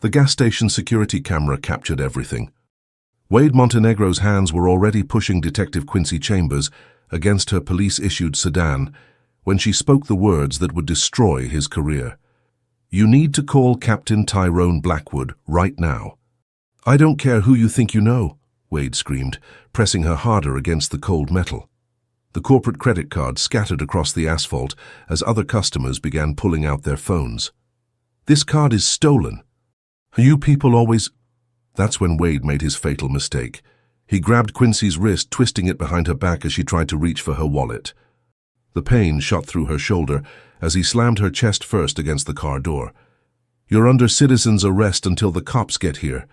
The gas station security camera captured everything. Wade Montenegro's hands were already pushing Detective Quincy Chambers against her police-issued sedan when she spoke the words that would destroy his career. "You need to call Captain Tyrone Blackwood right now." "I don't care who you think you know," Wade screamed, pressing her harder against the cold metal. The corporate credit card scattered across the asphalt as other customers began pulling out their phones. "This card is stolen. You people always—" That's when Wade made his fatal mistake. He grabbed Quincy's wrist, twisting it behind her back as she tried to reach for her wallet. The pain shot through her shoulder as he slammed her chest first against the car door. "You're under citizen's arrest until the cops get here."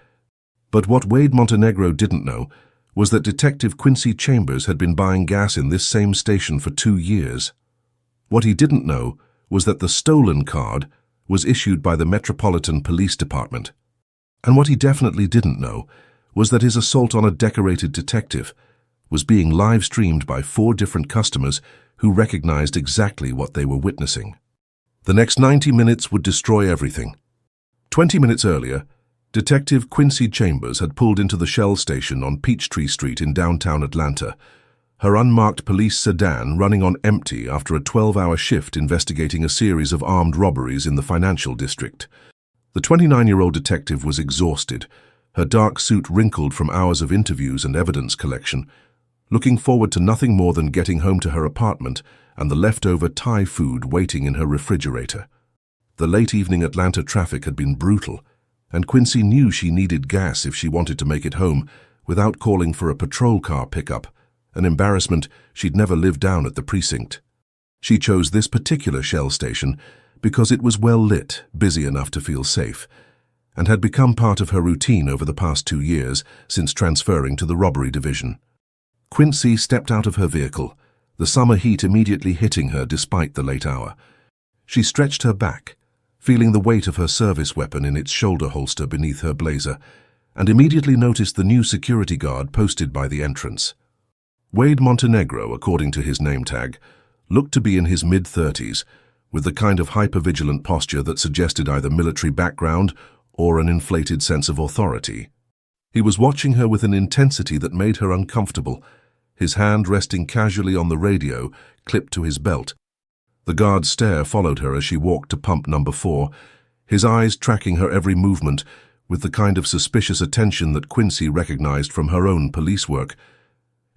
But what Wade Montenegro didn't know was that Detective Quincy Chambers had been buying gas in this same station for 2 years. What he didn't know was that the stolen card was issued by the Metropolitan Police Department. And what he definitely didn't know was that his assault on a decorated detective was being live-streamed by 4 different customers who recognized exactly what they were witnessing. The next 90 minutes would destroy everything. 20 minutes earlier, Detective Quincy Chambers had pulled into the Shell station on Peachtree Street in downtown Atlanta, her unmarked police sedan running on empty after a 12-hour shift investigating a series of armed robberies in the financial district. The 29-year-old detective was exhausted, her dark suit wrinkled from hours of interviews and evidence collection, looking forward to nothing more than getting home to her apartment and the leftover Thai food waiting in her refrigerator. The late evening Atlanta traffic had been brutal, and Quincy knew she needed gas if she wanted to make it home without calling for a patrol car pickup, an embarrassment she'd never lived down at the precinct. She chose this particular Shell station because it was well lit, busy enough to feel safe, and had become part of her routine over the past 2 years since transferring to the robbery division. Quincy stepped out of her vehicle, the summer heat immediately hitting her despite the late hour. She stretched her back, feeling the weight of her service weapon in its shoulder holster beneath her blazer, and immediately noticed the new security guard posted by the entrance. Wade Montenegro, according to his name tag, looked to be in his mid-30s, with the kind of hyper-vigilant posture that suggested either military background or an inflated sense of authority. He was watching her with an intensity that made her uncomfortable, his hand resting casually on the radio, clipped to his belt. The guard's stare followed her as she walked to pump number 4, his eyes tracking her every movement with the kind of suspicious attention that Quincy recognized from her own police work,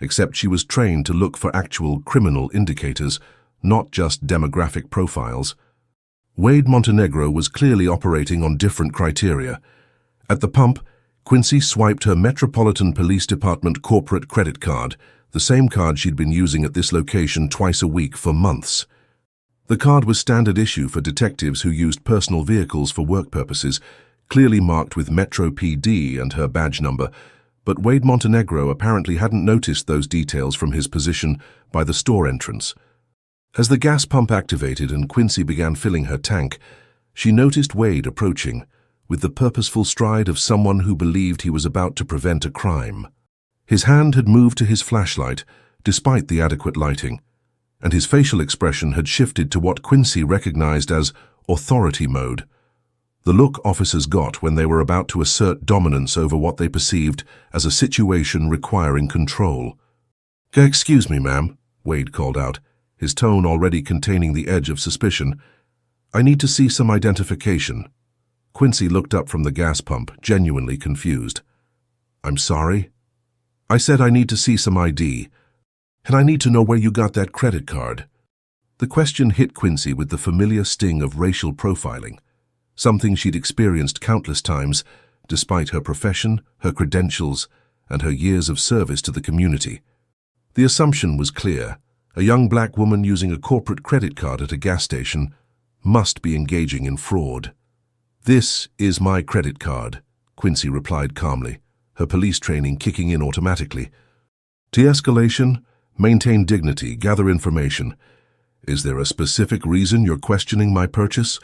except she was trained to look for actual criminal indicators, not just demographic profiles. Wade Montenegro was clearly operating on different criteria. At the pump, Quincy swiped her Metropolitan Police Department corporate credit card, the same card she'd been using at this location twice a week for months. The card was standard issue for detectives who used personal vehicles for work purposes, clearly marked with Metro PD and her badge number, but Wade Montenegro apparently hadn't noticed those details from his position by the store entrance. As the gas pump activated and Quincy began filling her tank, she noticed Wade approaching, with the purposeful stride of someone who believed he was about to prevent a crime. His hand had moved to his flashlight, despite the adequate lighting, and his facial expression had shifted to what Quincy recognized as authority mode, the look officers got when they were about to assert dominance over what they perceived as a situation requiring control. "Excuse me, ma'am," Wade called out, his tone already containing the edge of suspicion. "I need to see some identification." Quincy looked up from the gas pump, genuinely confused. "I'm sorry?" "I said I need to see some ID. And I need to know where you got that credit card." The question hit Quincy with the familiar sting of racial profiling, something she'd experienced countless times, despite her profession, her credentials, and her years of service to the community. The assumption was clear. A young black woman using a corporate credit card at a gas station must be engaging in fraud. "This is my credit card," Quincy replied calmly, her police training kicking in automatically. "De-escalation, maintain dignity, gather information. Is there a specific reason you're questioning my purchase?"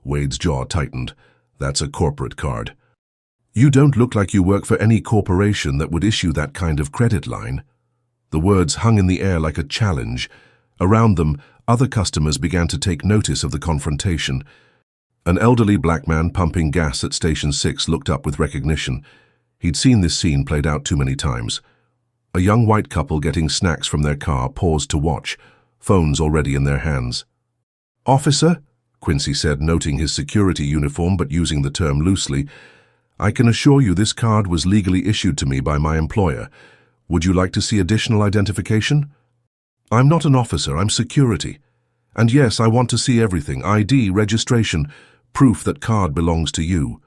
Wade's jaw tightened. "That's a corporate card." "You don't look like you work for any corporation that would issue that kind of credit line." The words hung in the air like a challenge. Around them, other customers began to take notice of the confrontation. An elderly black man pumping gas at Station 6 looked up with recognition. He'd seen this scene played out too many times. A young white couple getting snacks from their car paused to watch, phones already in their hands. "Officer," Quincy said, noting his security uniform but using the term loosely, "I can assure you this card was legally issued to me by my employer. Would you like to see additional identification?" "I'm not an officer, I'm security. And yes, I want to see everything, ID, registration, proof that card belongs to you."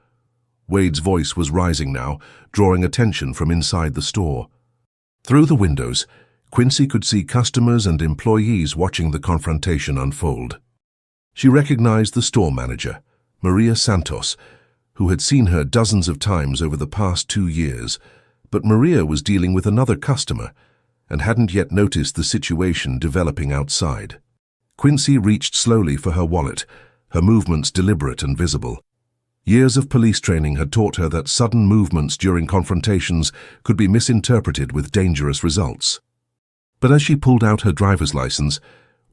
Wade's voice was rising now, drawing attention from inside the store. Through the windows, Quincy could see customers and employees watching the confrontation unfold. She recognized the store manager, Maria Santos, who had seen her dozens of times over the past 2 years, but Maria was dealing with another customer and hadn't yet noticed the situation developing outside. Quincy reached slowly for her wallet, her movements deliberate and visible. Years of police training had taught her that sudden movements during confrontations could be misinterpreted with dangerous results. But as she pulled out her driver's license,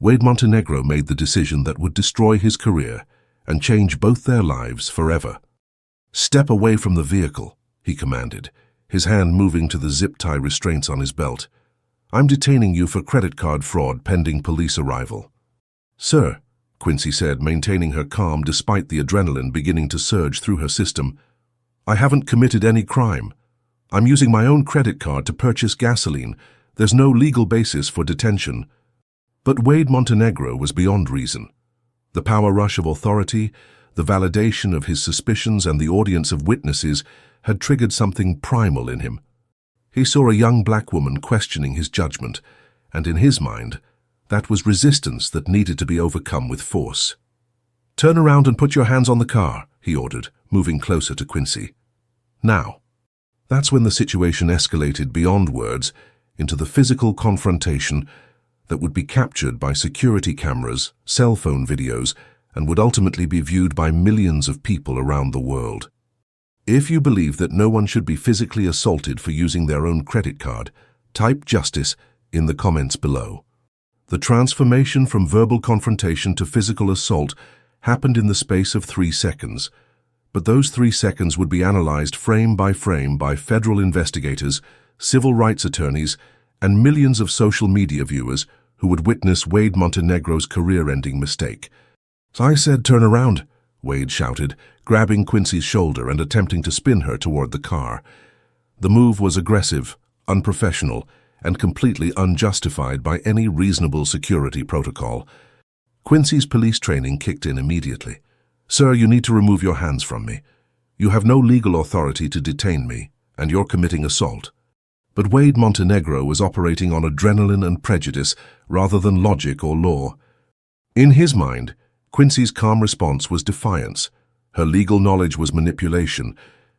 Wade Montenegro made the decision that would destroy his career and change both their lives forever. "Step away from the vehicle," he commanded, his hand moving to the zip-tie restraints on his belt. "I'm detaining you for credit card fraud pending police arrival." "Sir," Quincy said, maintaining her calm despite the adrenaline beginning to surge through her system, "I haven't committed any crime. I'm using my own credit card to purchase gasoline. There's no legal basis for detention." But Wade Montenegro was beyond reason. The power rush of authority, the validation of his suspicions, and the audience of witnesses had triggered something primal in him. He saw a young black woman questioning his judgment, and in his mind, that was resistance that needed to be overcome with force. "Turn around and put your hands on the car," he ordered, moving closer to Quincy. "Now." That's when the situation escalated beyond words into the physical confrontation that would be captured by security cameras, cell phone videos, and would ultimately be viewed by millions of people around the world. If you believe that no one should be physically assaulted for using their own credit card, type justice in the comments below. The transformation from verbal confrontation to physical assault happened in the space of 3 seconds, but those 3 seconds would be analyzed frame by federal investigators, civil rights attorneys, and millions of social media viewers who would witness Wade Montenegro's career-ending mistake. "I said turn around," Wade shouted, grabbing Quincy's shoulder and attempting to spin her toward the car. The move was aggressive, unprofessional, and completely unjustified by any reasonable security protocol. Quincy's police training kicked in immediately. "Sir, you need to remove your hands from me. You have no legal authority to detain me, and you're committing assault." But Wade Montenegro was operating on adrenaline and prejudice rather than logic or law. In his mind, Quincy's calm response was defiance, her legal knowledge was manipulation,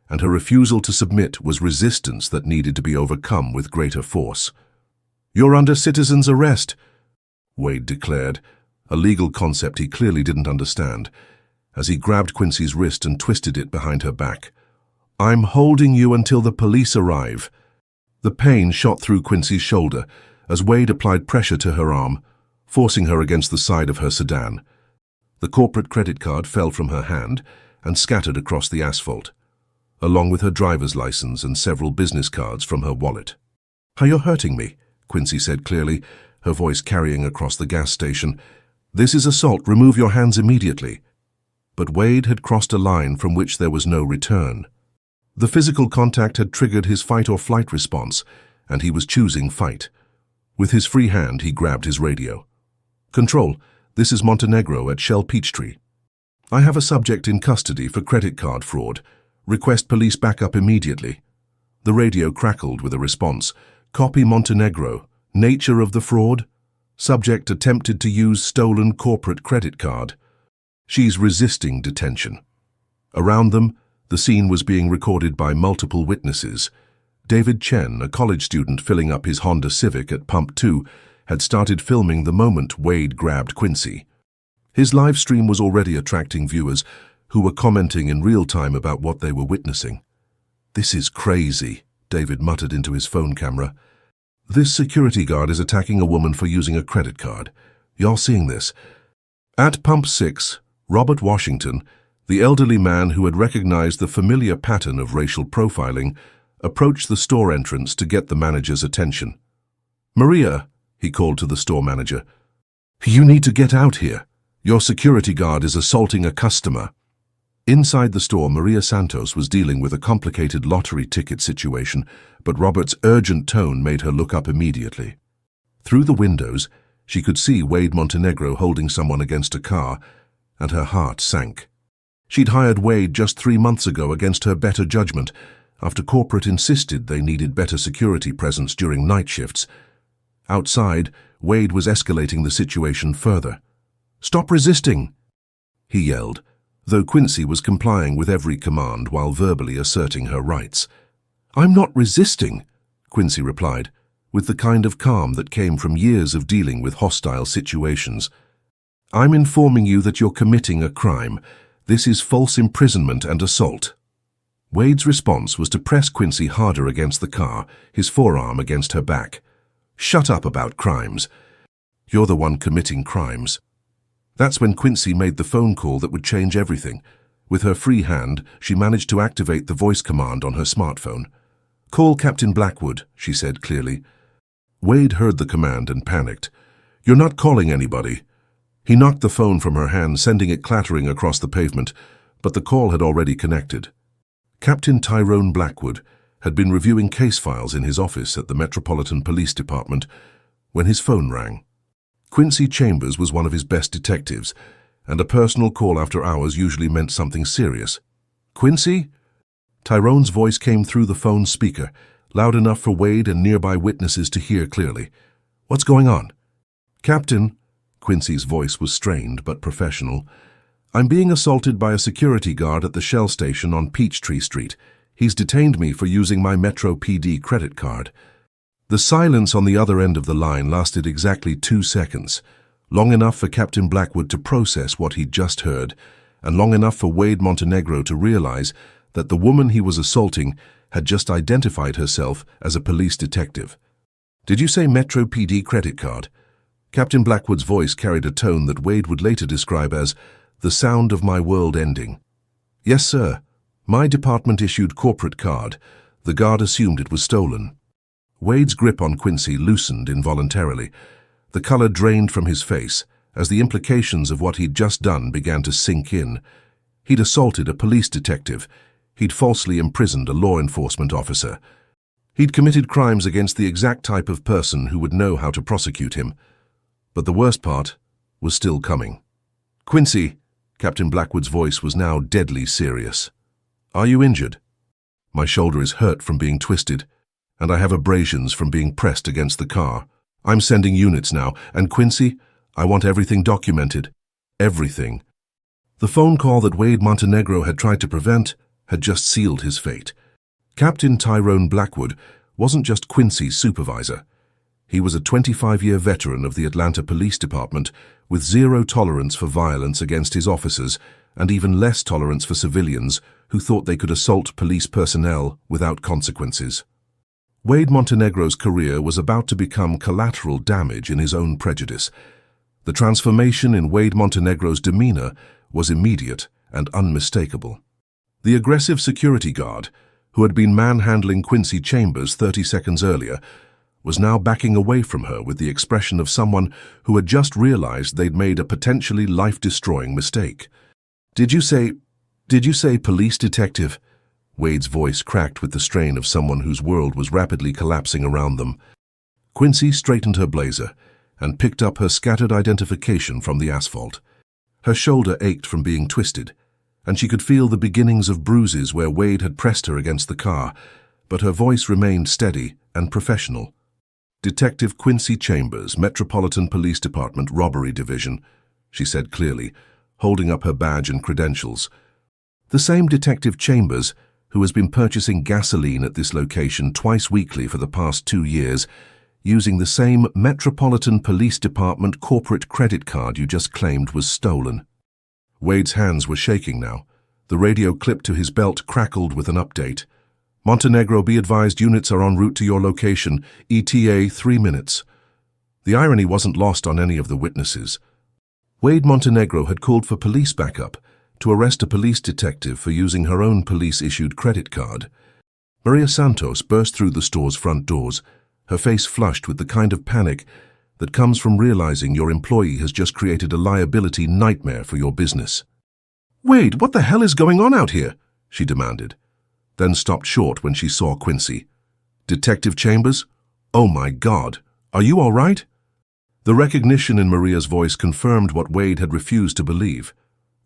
and her refusal to submit was resistance that needed to be overcome with greater force. "You're under citizen's arrest," Wade declared, a legal concept he clearly didn't understand, as he grabbed Quincy's wrist and twisted it behind her back. "I'm holding you until the police arrive." The pain shot through Quincy's shoulder as Wade applied pressure to her arm, forcing her against the side of her sedan. The corporate credit card fell from her hand and scattered across the asphalt, along with her driver's license and several business cards from her wallet. "You're hurting me," Quincy said clearly, her voice carrying across the gas station. "This is assault. Remove your hands immediately." But Wade had crossed a line from which there was no return. The physical contact had triggered his fight-or-flight response, and he was choosing fight. With his free hand, he grabbed his radio. "Control, this is Montenegro at Shell Peachtree. I have a subject in custody for credit card fraud. Request police backup immediately." The radio crackled with a response. "Copy Montenegro. Nature of the fraud? Subject attempted to use stolen corporate credit card. She's resisting detention." Around them, the scene was being recorded by multiple witnesses. David Chen, a college student filling up his Honda Civic at Pump 2, had started filming the moment Wade grabbed Quincy. His live stream was already attracting viewers who were commenting in real time about what they were witnessing. "This is crazy," David muttered into his phone camera. "This security guard is attacking a woman for using a credit card. Y'all seeing this?" At Pump 6, Robert Washington, The elderly man, who had recognized the familiar pattern of racial profiling, approached the store entrance to get the manager's attention. "Maria," he called to the store manager, "you need to get out here. Your security guard is assaulting a customer." Inside the store, Maria Santos was dealing with a complicated lottery ticket situation, but Robert's urgent tone made her look up immediately. Through the windows, she could see Wade Montenegro holding someone against a car, and her heart sank. She'd hired Wade just 3 months ago against her better judgment, after corporate insisted they needed better security presence during night shifts. Outside, Wade was escalating the situation further. "Stop resisting!" he yelled, though Quincy was complying with every command while verbally asserting her rights. "I'm not resisting," Quincy replied, with the kind of calm that came from years of dealing with hostile situations. "I'm informing you that you're committing a crime. This is false imprisonment and assault." Wade's response was to press Quincy harder against the car, his forearm against her back. "Shut up about crimes. You're the one committing crimes." That's when Quincy made the phone call that would change everything. With her free hand, she managed to activate the voice command on her smartphone. "Call Captain Blackwood," she said clearly. Wade heard the command and panicked. "You're not calling anybody." He knocked the phone from her hand, sending it clattering across the pavement, but the call had already connected. Captain Tyrone Blackwood had been reviewing case files in his office at the Metropolitan Police Department when his phone rang. Quincy Chambers was one of his best detectives, and a personal call after hours usually meant something serious. "Quincy?" Tyrone's voice came through the phone's speaker, loud enough for Wade and nearby witnesses to hear clearly. "What's going on?" "Captain," Quincy's voice was strained but professional, "I'm being assaulted by a security guard at the Shell station on Peachtree Street. He's detained me for using my Metro PD credit card." The silence on the other end of the line lasted exactly 2 seconds, long enough for Captain Blackwood to process what he'd just heard, and long enough for Wade Montenegro to realize that the woman he was assaulting had just identified herself as a police detective. "Did you say Metro PD credit card?" Captain Blackwood's voice carried a tone that Wade would later describe as the sound of my world ending. "Yes, sir. My department-issued corporate card. The guard assumed it was stolen." Wade's grip on Quincy loosened involuntarily. The color drained from his face as the implications of what he'd just done began to sink in. He'd assaulted a police detective. He'd falsely imprisoned a law enforcement officer. He'd committed crimes against the exact type of person who would know how to prosecute him. But the worst part was still coming. "Quincy," Captain Blackwood's voice was now deadly serious. "Are you injured?" "My shoulder is hurt from being twisted, and I have abrasions from being pressed against the car. I'm sending units now, and Quincy, I want everything documented. Everything." The phone call that Wade Montenegro had tried to prevent had just sealed his fate. Captain Tyrone Blackwood wasn't just Quincy's supervisor. He was a 25-year veteran of the Atlanta Police Department with zero tolerance for violence against his officers and even less tolerance for civilians who thought they could assault police personnel without consequences. Wade Montenegro's career was about to become collateral damage in his own prejudice. The transformation in Wade Montenegro's demeanor was immediate and unmistakable. The aggressive security guard, who had been manhandling Quincy Chambers 30 seconds earlier, was now backing away from her with the expression of someone who had just realized they'd made a potentially life-destroying mistake. Did you say police detective?" Wade's voice cracked with the strain of someone whose world was rapidly collapsing around them. Quincy straightened her blazer and picked up her scattered identification from the asphalt. Her shoulder ached from being twisted, and she could feel the beginnings of bruises where Wade had pressed her against the car, but her voice remained steady and professional. "Detective Quincy Chambers, Metropolitan Police Department Robbery Division," she said clearly, holding up her badge and credentials. "The same Detective Chambers who has been purchasing gasoline at this location twice weekly for the past 2 years, using the same Metropolitan Police Department corporate credit card you just claimed was stolen." Wade's hands were shaking now. The radio clipped to his belt crackled with an update. "Montenegro, be advised units are en route to your location, ETA 3 minutes. The irony wasn't lost on any of the witnesses. Wade Montenegro had called for police backup, to arrest a police detective for using her own police-issued credit card. Maria Santos burst through the store's front doors, her face flushed with the kind of panic that comes from realizing your employee has just created a liability nightmare for your business. "Wade, what the hell is going on out here?" she demanded, then stopped short when she saw Quincy. "Detective Chambers? Oh my God, are you all right?" The recognition in Maria's voice confirmed what Wade had refused to believe.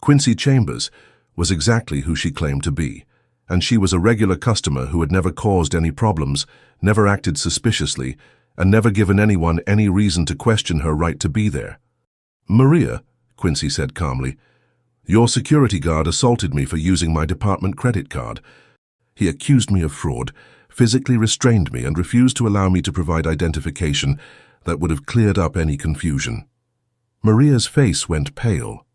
Quincy Chambers was exactly who she claimed to be, and she was a regular customer who had never caused any problems, never acted suspiciously, and never given anyone any reason to question her right to be there. "Maria," Quincy said calmly, "your security guard assaulted me for using my department credit card. He accused me of fraud, physically restrained me, and refused to allow me to provide identification that would have cleared up any confusion." Maria's face went pale.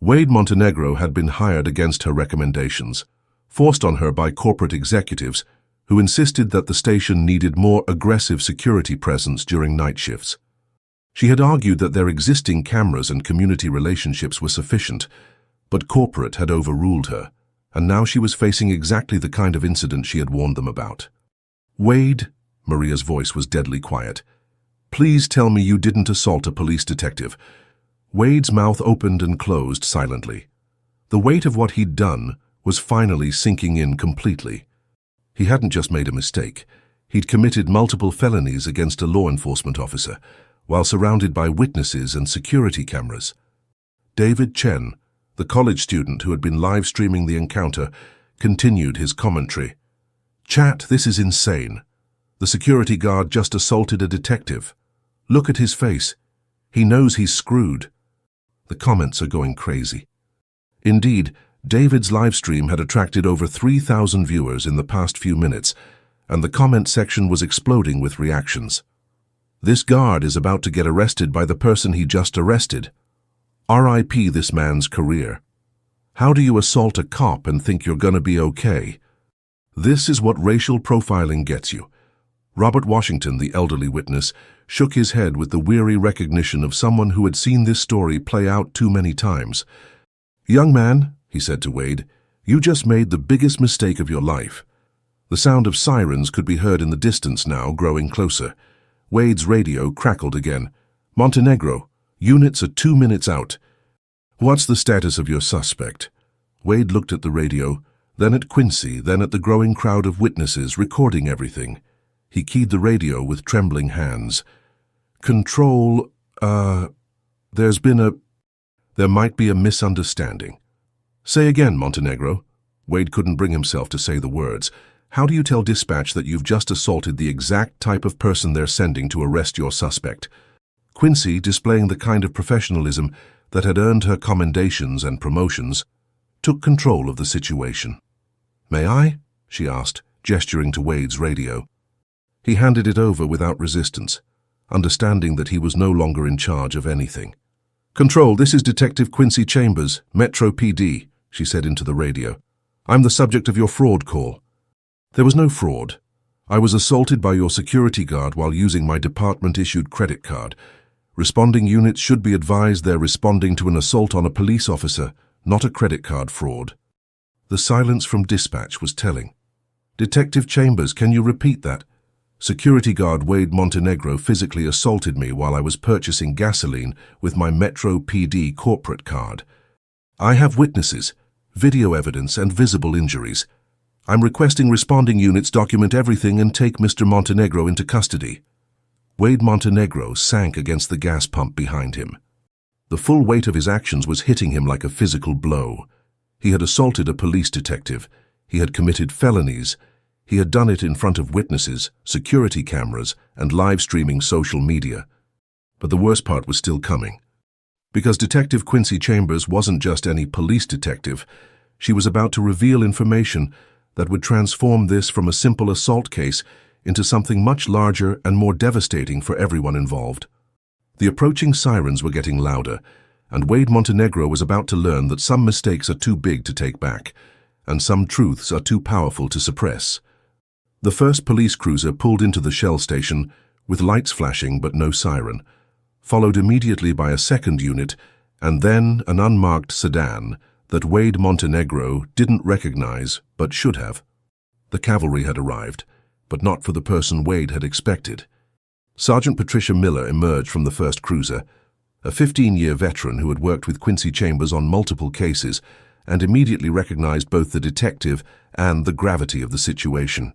Wade Montenegro had been hired against her recommendations, forced on her by corporate executives who insisted that the station needed more aggressive security presence during night shifts. She had argued that their existing cameras and community relationships were sufficient, but corporate had overruled her, and now she was facing exactly the kind of incident she had warned them about. "Wade," Maria's voice was deadly quiet, "please tell me you didn't assault a police detective." Wade's mouth opened and closed silently. The weight of what he'd done was finally sinking in completely. He hadn't just made a mistake. He'd committed multiple felonies against a law enforcement officer, while surrounded by witnesses and security cameras. David Chen, the college student who had been live-streaming the encounter, continued his commentary. "Chat, this is insane. The security guard just assaulted a detective. Look at his face. He knows he's screwed." The comments are going crazy. Indeed, David's livestream had attracted over 3,000 viewers in the past few minutes, and the comment section was exploding with reactions. "This guard is about to get arrested by the person he just arrested. R.I.P. this man's career. How do you assault a cop and think you're gonna be okay? This is what racial profiling gets you." Robert Washington, the elderly witness, shook his head with the weary recognition of someone who had seen this story play out too many times. "Young man," he said to Wade, "you just made the biggest mistake of your life." The sound of sirens could be heard in the distance now, growing closer. Wade's radio crackled again. "Montenegro, units are 2 minutes out. What's the status of your suspect?" Wade looked at the radio, then at Quincy, then at the growing crowd of witnesses recording everything. He keyed the radio with trembling hands. "Control, there might be a misunderstanding." "Say again, Montenegro." Wade couldn't bring himself to say the words. "How do you tell dispatch that you've just assaulted the exact type of person they're sending to arrest your suspect?" Quincy, displaying the kind of professionalism that had earned her commendations and promotions, took control of the situation. "May I?" she asked, gesturing to Wade's radio. He handed it over without resistance, understanding that he was no longer in charge of anything. "Control, this is Detective Quincy Chambers, Metro PD," she said into the radio. "I'm the subject of your fraud call." "There was no fraud. I was assaulted by your security guard while using my department-issued credit card. Responding units should be advised they're responding to an assault on a police officer, not a credit card fraud." The silence from dispatch was telling. "Detective Chambers, can you repeat that?" "Security guard Wade Montenegro physically assaulted me while I was purchasing gasoline with my Metro PD corporate card. I have witnesses, video evidence, and visible injuries. I'm requesting responding units document everything and take Mr. Montenegro into custody." Wade Montenegro sank against the gas pump behind him. The full weight of his actions was hitting him like a physical blow. He had assaulted a police detective. He had committed felonies. He had done it in front of witnesses, security cameras, and live-streaming social media. But the worst part was still coming. Because Detective Quincy Chambers wasn't just any police detective, she was about to reveal information that would transform this from a simple assault case into something much larger and more devastating for everyone involved. The approaching sirens were getting louder, and Wade Montenegro was about to learn that some mistakes are too big to take back, and some truths are too powerful to suppress. The first police cruiser pulled into the Shell station, with lights flashing but no siren, followed immediately by a second unit, and then an unmarked sedan, that Wade Montenegro didn't recognize but should have. The cavalry had arrived, but not for the person Wade had expected. Sergeant Patricia Miller emerged from the first cruiser, a 15-year veteran who had worked with Quincy Chambers on multiple cases and immediately recognized both the detective and the gravity of the situation.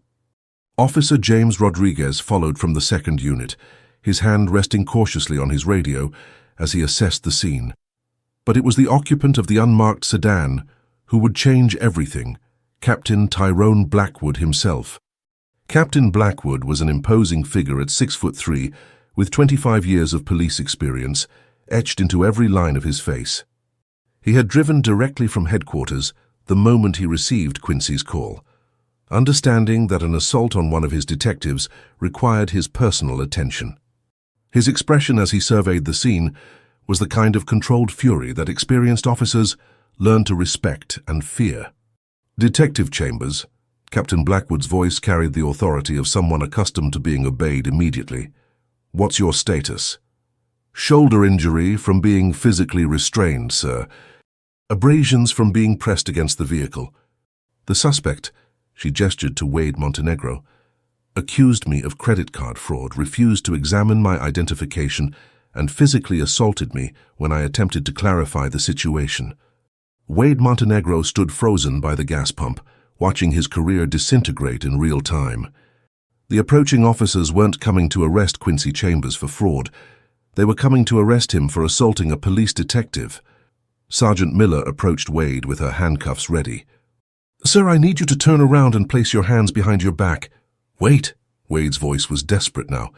Officer James Rodriguez followed from the second unit, his hand resting cautiously on his radio as he assessed the scene. But it was the occupant of the unmarked sedan who would change everything, Captain Tyrone Blackwood himself. Captain Blackwood was an imposing figure at 6'3", with 25 years of police experience etched into every line of his face. He had driven directly from headquarters the moment he received Quincy's call, understanding that an assault on one of his detectives required his personal attention. His expression as he surveyed the scene was the kind of controlled fury that experienced officers learn to respect and fear. "Detective Chambers," Captain Blackwood's voice carried the authority of someone accustomed to being obeyed immediately. "What's your status?" "Shoulder injury from being physically restrained, sir. Abrasions from being pressed against the vehicle. The suspect," she gestured to Wade Montenegro, "accused me of credit card fraud, refused to examine my identification, and physically assaulted me when I attempted to clarify the situation." Wade Montenegro stood frozen by the gas pump, watching his career disintegrate in real time. The approaching officers weren't coming to arrest Quincy Chambers for fraud. They were coming to arrest him for assaulting a police detective. Sergeant Miller approached Wade with her handcuffs ready. "Sir, I need you to turn around and place your hands behind your back." "Wait." Wade's voice was desperate now.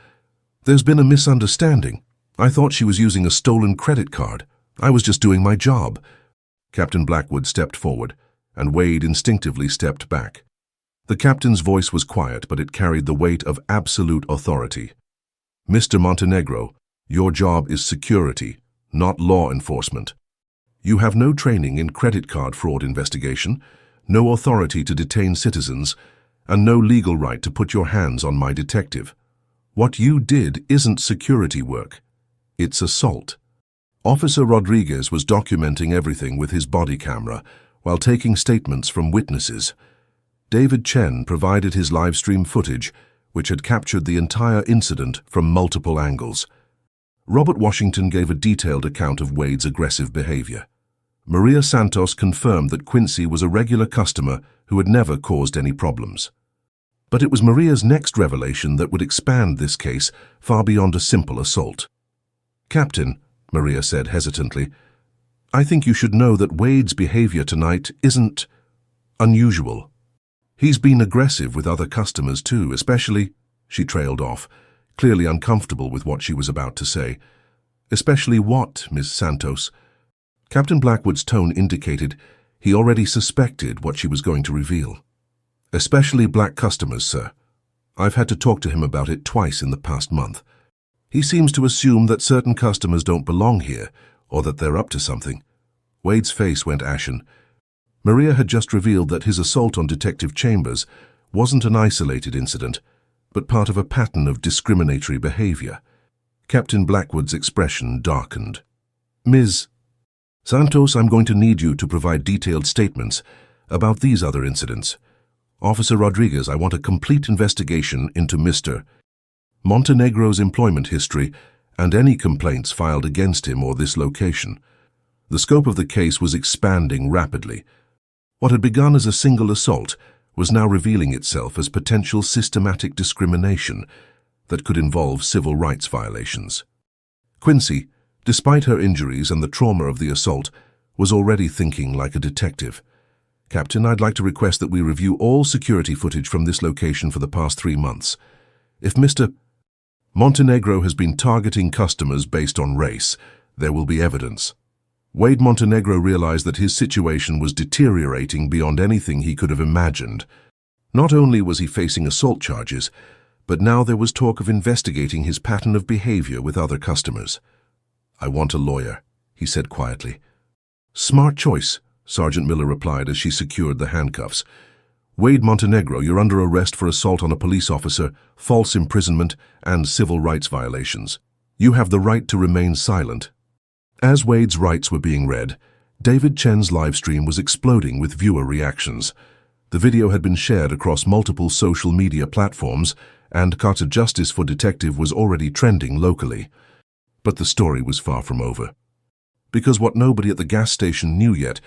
"There's been a misunderstanding. I thought she was using a stolen credit card. I was just doing my job." Captain Blackwood stepped forward, and Wade instinctively stepped back. The captain's voice was quiet, but it carried the weight of absolute authority. "Mr. Montenegro, your job is security, not law enforcement. You have no training in credit card fraud investigation, no authority to detain citizens, and no legal right to put your hands on my detective. What you did isn't security work. It's assault." Officer Rodriguez was documenting everything with his body camera while taking statements from witnesses. David Chen provided his live stream footage, which had captured the entire incident from multiple angles. Robert Washington gave a detailed account of Wade's aggressive behavior. Maria Santos confirmed that Quincy was a regular customer who had never caused any problems. But it was Maria's next revelation that would expand this case far beyond a simple assault. "Captain," Maria said hesitantly, "I think you should know that Wade's behavior tonight isn't unusual. He's been aggressive with other customers too, especially—" She trailed off, clearly uncomfortable with what she was about to say. "Especially what, Miss Santos?" Captain Blackwood's tone indicated he already suspected what she was going to reveal. "Especially black customers, sir. I've had to talk to him about it twice in the past month. He seems to assume that certain customers don't belong here, or that they're up to something." Wade's face went ashen. Maria had just revealed that his assault on Detective Chambers wasn't an isolated incident, but part of a pattern of discriminatory behavior. Captain Blackwood's expression darkened. "Ms. Santos, I'm going to need you to provide detailed statements about these other incidents. Officer Rodriguez, I want a complete investigation into Mr. Montenegro's employment history and any complaints filed against him or this location." The scope of the case was expanding rapidly. What had begun as a single assault was now revealing itself as potential systematic discrimination that could involve civil rights violations. Quincy, despite her injuries and the trauma of the assault, was already thinking like a detective. "Captain, I'd like to request that we review all security footage from this location for the past 3 months. If Mr. Montenegro has been targeting customers based on race, there will be evidence." Wade Montenegro realized that his situation was deteriorating beyond anything he could have imagined. Not only was he facing assault charges, but now there was talk of investigating his pattern of behavior with other customers. "I want a lawyer," he said quietly. "Smart choice," Sergeant Miller replied as she secured the handcuffs. "Wade Montenegro, you're under arrest for assault on a police officer, false imprisonment, and civil rights violations. You have the right to remain silent." As Wade's rights were being read, David Chen's livestream was exploding with viewer reactions. The video had been shared across multiple social media platforms, and Carter Justice for Detective was already trending locally. But the story was far from over. Because what nobody at the gas station knew yet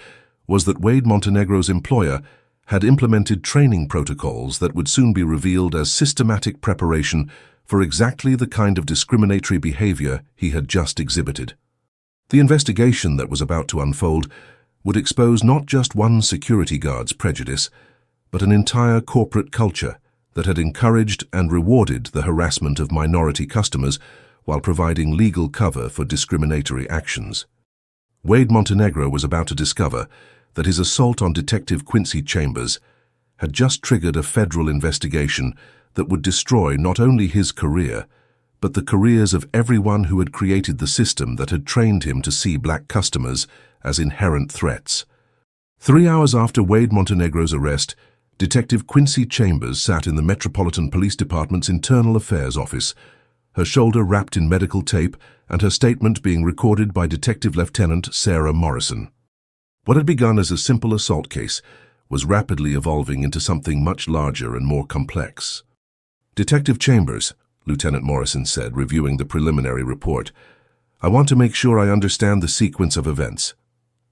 was that Wade Montenegro's employer had implemented training protocols that would soon be revealed as systematic preparation for exactly the kind of discriminatory behavior he had just exhibited. The investigation that was about to unfold would expose not just one security guard's prejudice, but an entire corporate culture that had encouraged and rewarded the harassment of minority customers while providing legal cover for discriminatory actions. Wade Montenegro was about to discover that his assault on Detective Quincy Chambers had just triggered a federal investigation that would destroy not only his career, but the careers of everyone who had created the system that had trained him to see black customers as inherent threats. 3 hours after Wade Montenegro's arrest, Detective Quincy Chambers sat in the Metropolitan Police Department's Internal Affairs office, her shoulder wrapped in medical tape and her statement being recorded by Detective Lieutenant Sarah Morrison. What had begun as a simple assault case was rapidly evolving into something much larger and more complex. "Detective Chambers," Lieutenant Morrison said, reviewing the preliminary report, "I want to make sure I understand the sequence of events.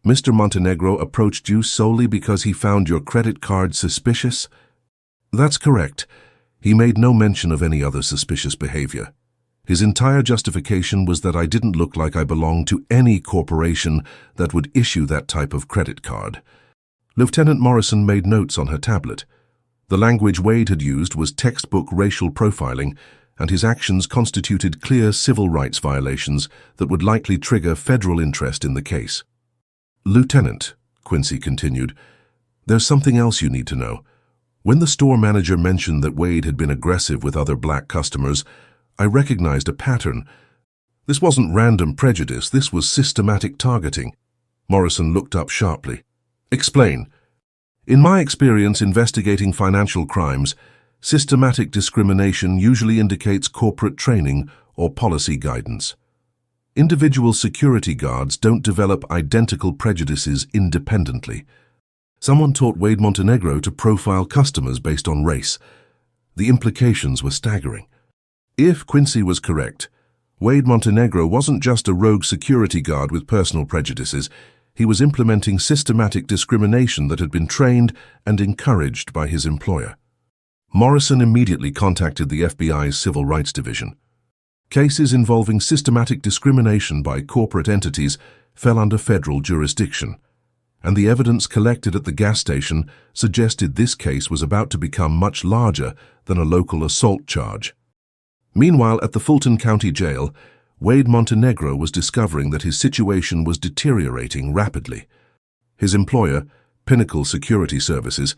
Mr. Montenegro approached you solely because he found your credit card suspicious?" "That's correct. He made no mention of any other suspicious behavior. His entire justification was that I didn't look like I belonged to any corporation that would issue that type of credit card." Lieutenant Morrison made notes on her tablet. The language Wade had used was textbook racial profiling, and his actions constituted clear civil rights violations that would likely trigger federal interest in the case. "Lieutenant," Quincy continued, "there's something else you need to know. When the store manager mentioned that Wade had been aggressive with other black customers, I recognized a pattern. This wasn't random prejudice, this was systematic targeting." Morrison looked up sharply. "Explain." "In my experience investigating financial crimes, systematic discrimination usually indicates corporate training or policy guidance. Individual security guards don't develop identical prejudices independently. Someone taught Wade Montenegro to profile customers based on race. The implications were staggering. If Quincy was correct, Wade Montenegro wasn't just a rogue security guard with personal prejudices. He was implementing systematic discrimination that had been trained and encouraged by his employer. Morrison immediately contacted the FBI's Civil Rights Division. Cases involving systematic discrimination by corporate entities fell under federal jurisdiction, and the evidence collected at the gas station suggested this case was about to become much larger than a local assault charge. Meanwhile, at the Fulton County Jail, Wade Montenegro was discovering that his situation was deteriorating rapidly. His employer, Pinnacle Security Services,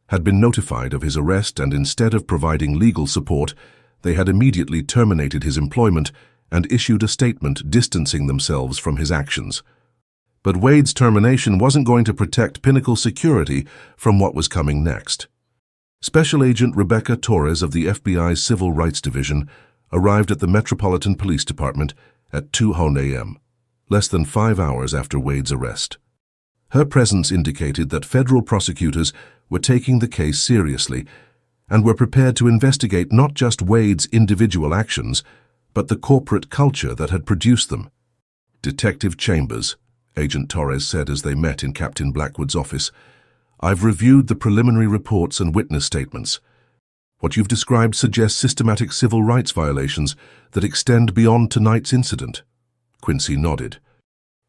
had been notified of his arrest, and instead of providing legal support, they had immediately terminated his employment and issued a statement distancing themselves from his actions. But Wade's termination wasn't going to protect Pinnacle Security from what was coming next. Special Agent Rebecca Torres of the FBI's Civil Rights Division arrived at the Metropolitan Police Department at 2 a.m., less than 5 hours after Wade's arrest. Her presence indicated that federal prosecutors were taking the case seriously and were prepared to investigate not just Wade's individual actions, but the corporate culture that had produced them. "Detective Chambers," Agent Torres said as they met in Captain Blackwood's office, "I've reviewed the preliminary reports and witness statements. What you've described suggests systematic civil rights violations that extend beyond tonight's incident." Quincy nodded.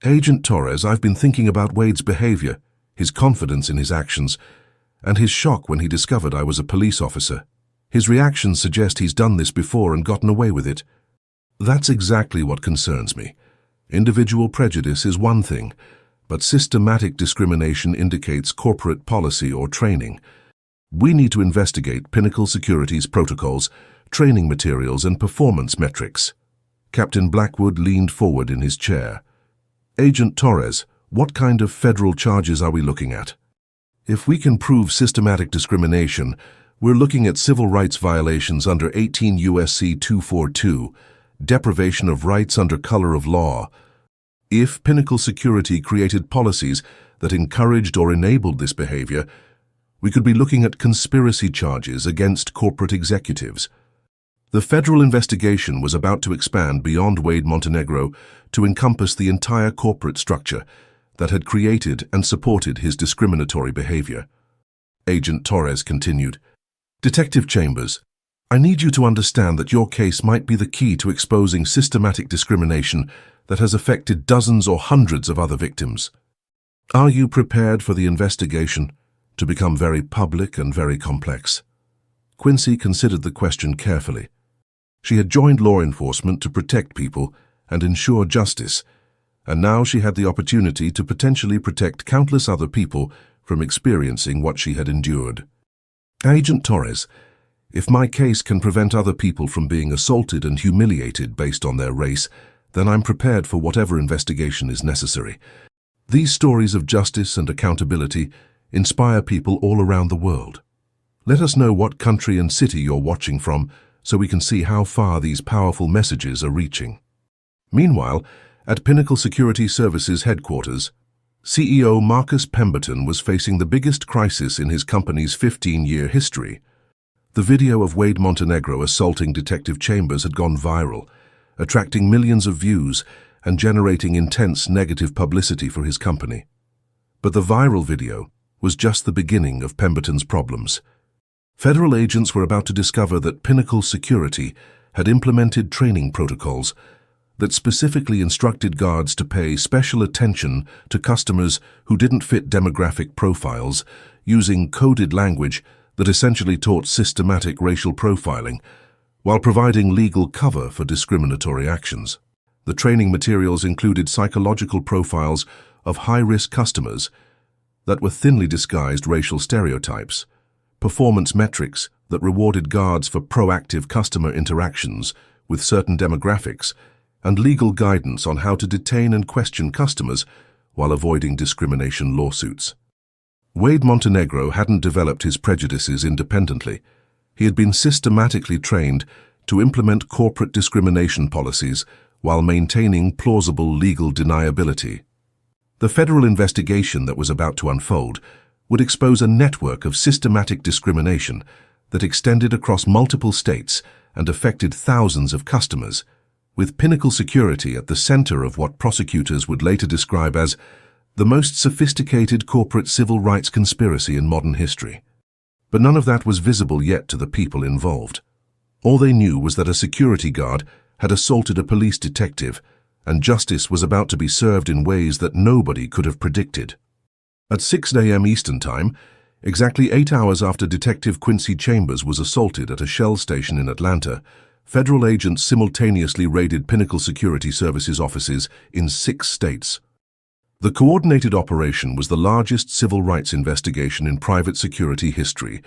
"Agent Torres, I've been thinking about Wade's behavior, his confidence in his actions, and his shock when he discovered I was a police officer. His reactions suggest he's done this before and gotten away with it. That's exactly what concerns me. Individual prejudice is one thing, but systematic discrimination indicates corporate policy or training. We need to investigate Pinnacle Security's protocols, training materials, and performance metrics." Captain Blackwood leaned forward in his chair. "Agent Torres, what kind of federal charges are we looking at?" "If we can prove systematic discrimination, we're looking at civil rights violations under 18 U.S.C. 242, deprivation of rights under color of law." If Pinnacle Security created policies that encouraged or enabled this behavior, we could be looking at conspiracy charges against corporate executives. The federal investigation was about to expand beyond Wade Montenegro to encompass the entire corporate structure that had created and supported his discriminatory behavior. Agent Torres continued, "Detective Chambers, I need you to understand that your case might be the key to exposing systematic discrimination that has affected dozens or hundreds of other victims. Are you prepared for the investigation to become very public and very complex?" Quincy considered the question carefully. She had joined law enforcement to protect people and ensure justice, and now she had the opportunity to potentially protect countless other people from experiencing what she had endured. "Agent Torres, if my case can prevent other people from being assaulted and humiliated based on their race, then I'm prepared for whatever investigation is necessary. These stories of justice and accountability inspire people all around the world. Let us know what country and city you're watching from so we can see how far these powerful messages are reaching." Meanwhile, at Pinnacle Security Services headquarters, CEO Marcus Pemberton was facing the biggest crisis in his company's 15-year history. The video of Wade Montenegro assaulting Detective Chambers had gone viral, attracting millions of views and generating intense negative publicity for his company. But the viral video was just the beginning of Pemberton's problems. Federal agents were about to discover that Pinnacle Security had implemented training protocols that specifically instructed guards to pay special attention to customers who didn't fit demographic profiles, using coded language that essentially taught systematic racial profiling, while providing legal cover for discriminatory actions. The training materials included psychological profiles of high-risk customers that were thinly disguised racial stereotypes, performance metrics that rewarded guards for proactive customer interactions with certain demographics, and legal guidance on how to detain and question customers while avoiding discrimination lawsuits. Wade Montenegro hadn't developed his prejudices independently. He had been systematically trained to implement corporate discrimination policies while maintaining plausible legal deniability. The federal investigation that was about to unfold would expose a network of systematic discrimination that extended across multiple states and affected thousands of customers, with Pinnacle Security at the center of what prosecutors would later describe as the most sophisticated corporate civil rights conspiracy in modern history. But none of that was visible yet to the people involved. All they knew was that a security guard had assaulted a police detective, and justice was about to be served in ways that nobody could have predicted. At 6 a.m. Eastern Time, exactly 8 hours after Detective Quincy Chambers was assaulted at a Shell station in Atlanta, federal agents simultaneously raided Pinnacle Security Services offices in 6 states. The coordinated operation was the largest civil rights investigation in private security history,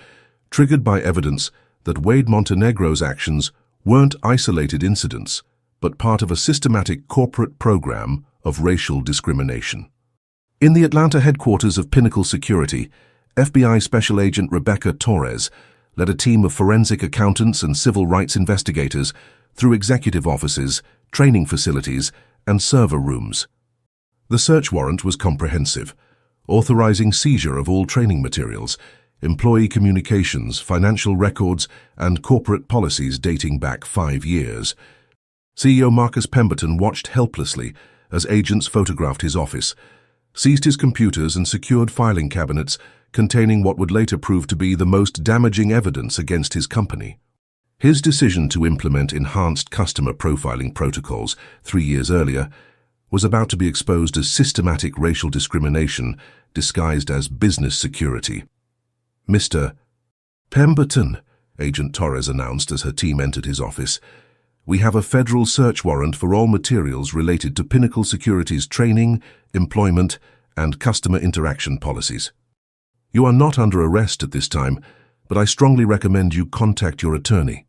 triggered by evidence that Wade Montenegro's actions weren't isolated incidents, but part of a systematic corporate program of racial discrimination. In the Atlanta headquarters of Pinnacle Security, FBI Special Agent Rebecca Torres led a team of forensic accountants and civil rights investigators through executive offices, training facilities, and server rooms. The search warrant was comprehensive, authorizing seizure of all training materials, employee communications, financial records, and corporate policies dating back 5 years. CEO Marcus Pemberton watched helplessly as agents photographed his office, seized his computers, and secured filing cabinets containing what would later prove to be the most damaging evidence against his company. His decision to implement enhanced customer profiling protocols 3 years earlier was about to be exposed as systematic racial discrimination disguised as business security. "Mr. Pemberton," Agent Torres announced as her team entered his office, "we have a federal search warrant for all materials related to Pinnacle Security's training, employment, and customer interaction policies. You are not under arrest at this time, but I strongly recommend you contact your attorney."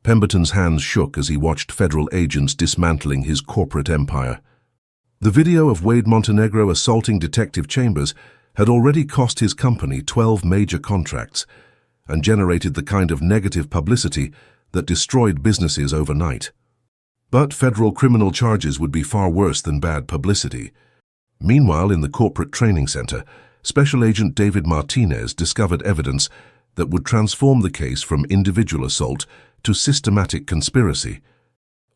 Pemberton's hands shook as he watched federal agents dismantling his corporate empire. The video of Wade Montenegro assaulting Detective Chambers had already cost his company 12 major contracts and generated the kind of negative publicity that destroyed businesses overnight. But federal criminal charges would be far worse than bad publicity. Meanwhile, in the corporate training center, Special Agent David Martinez discovered evidence that would transform the case from individual assault to systematic conspiracy.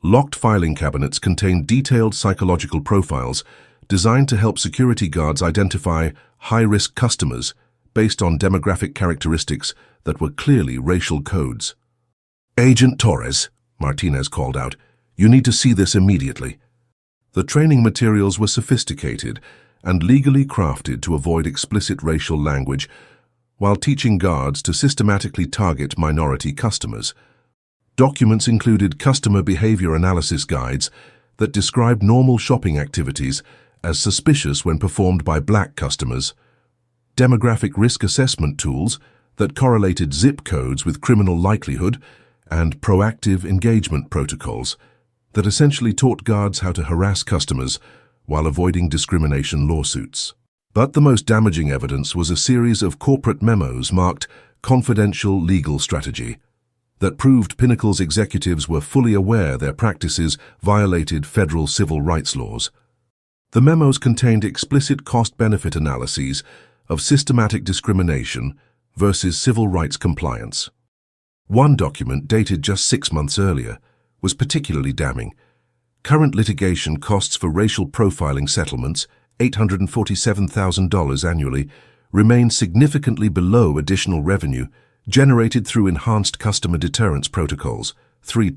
Locked filing cabinets contained detailed psychological profiles designed to help security guards identify high-risk customers based on demographic characteristics that were clearly racial codes. "Agent Torres," Martinez called out, "you need to see this immediately." The training materials were sophisticated and legally crafted to avoid explicit racial language while teaching guards to systematically target minority customers. Documents included customer behavior analysis guides that described normal shopping activities as suspicious when performed by black customers, demographic risk assessment tools that correlated zip codes with criminal likelihood, and proactive engagement protocols that essentially taught guards how to harass customers while avoiding discrimination lawsuits. But the most damaging evidence was a series of corporate memos marked confidential legal strategy that proved Pinnacle's executives were fully aware their practices violated federal civil rights laws. The memos contained explicit cost-benefit analyses of systematic discrimination versus civil rights compliance. One document, dated just 6 months earlier, was particularly damning. Current litigation costs for racial profiling settlements, $847,000 annually, remain significantly below additional revenue generated through enhanced customer deterrence protocols, $3,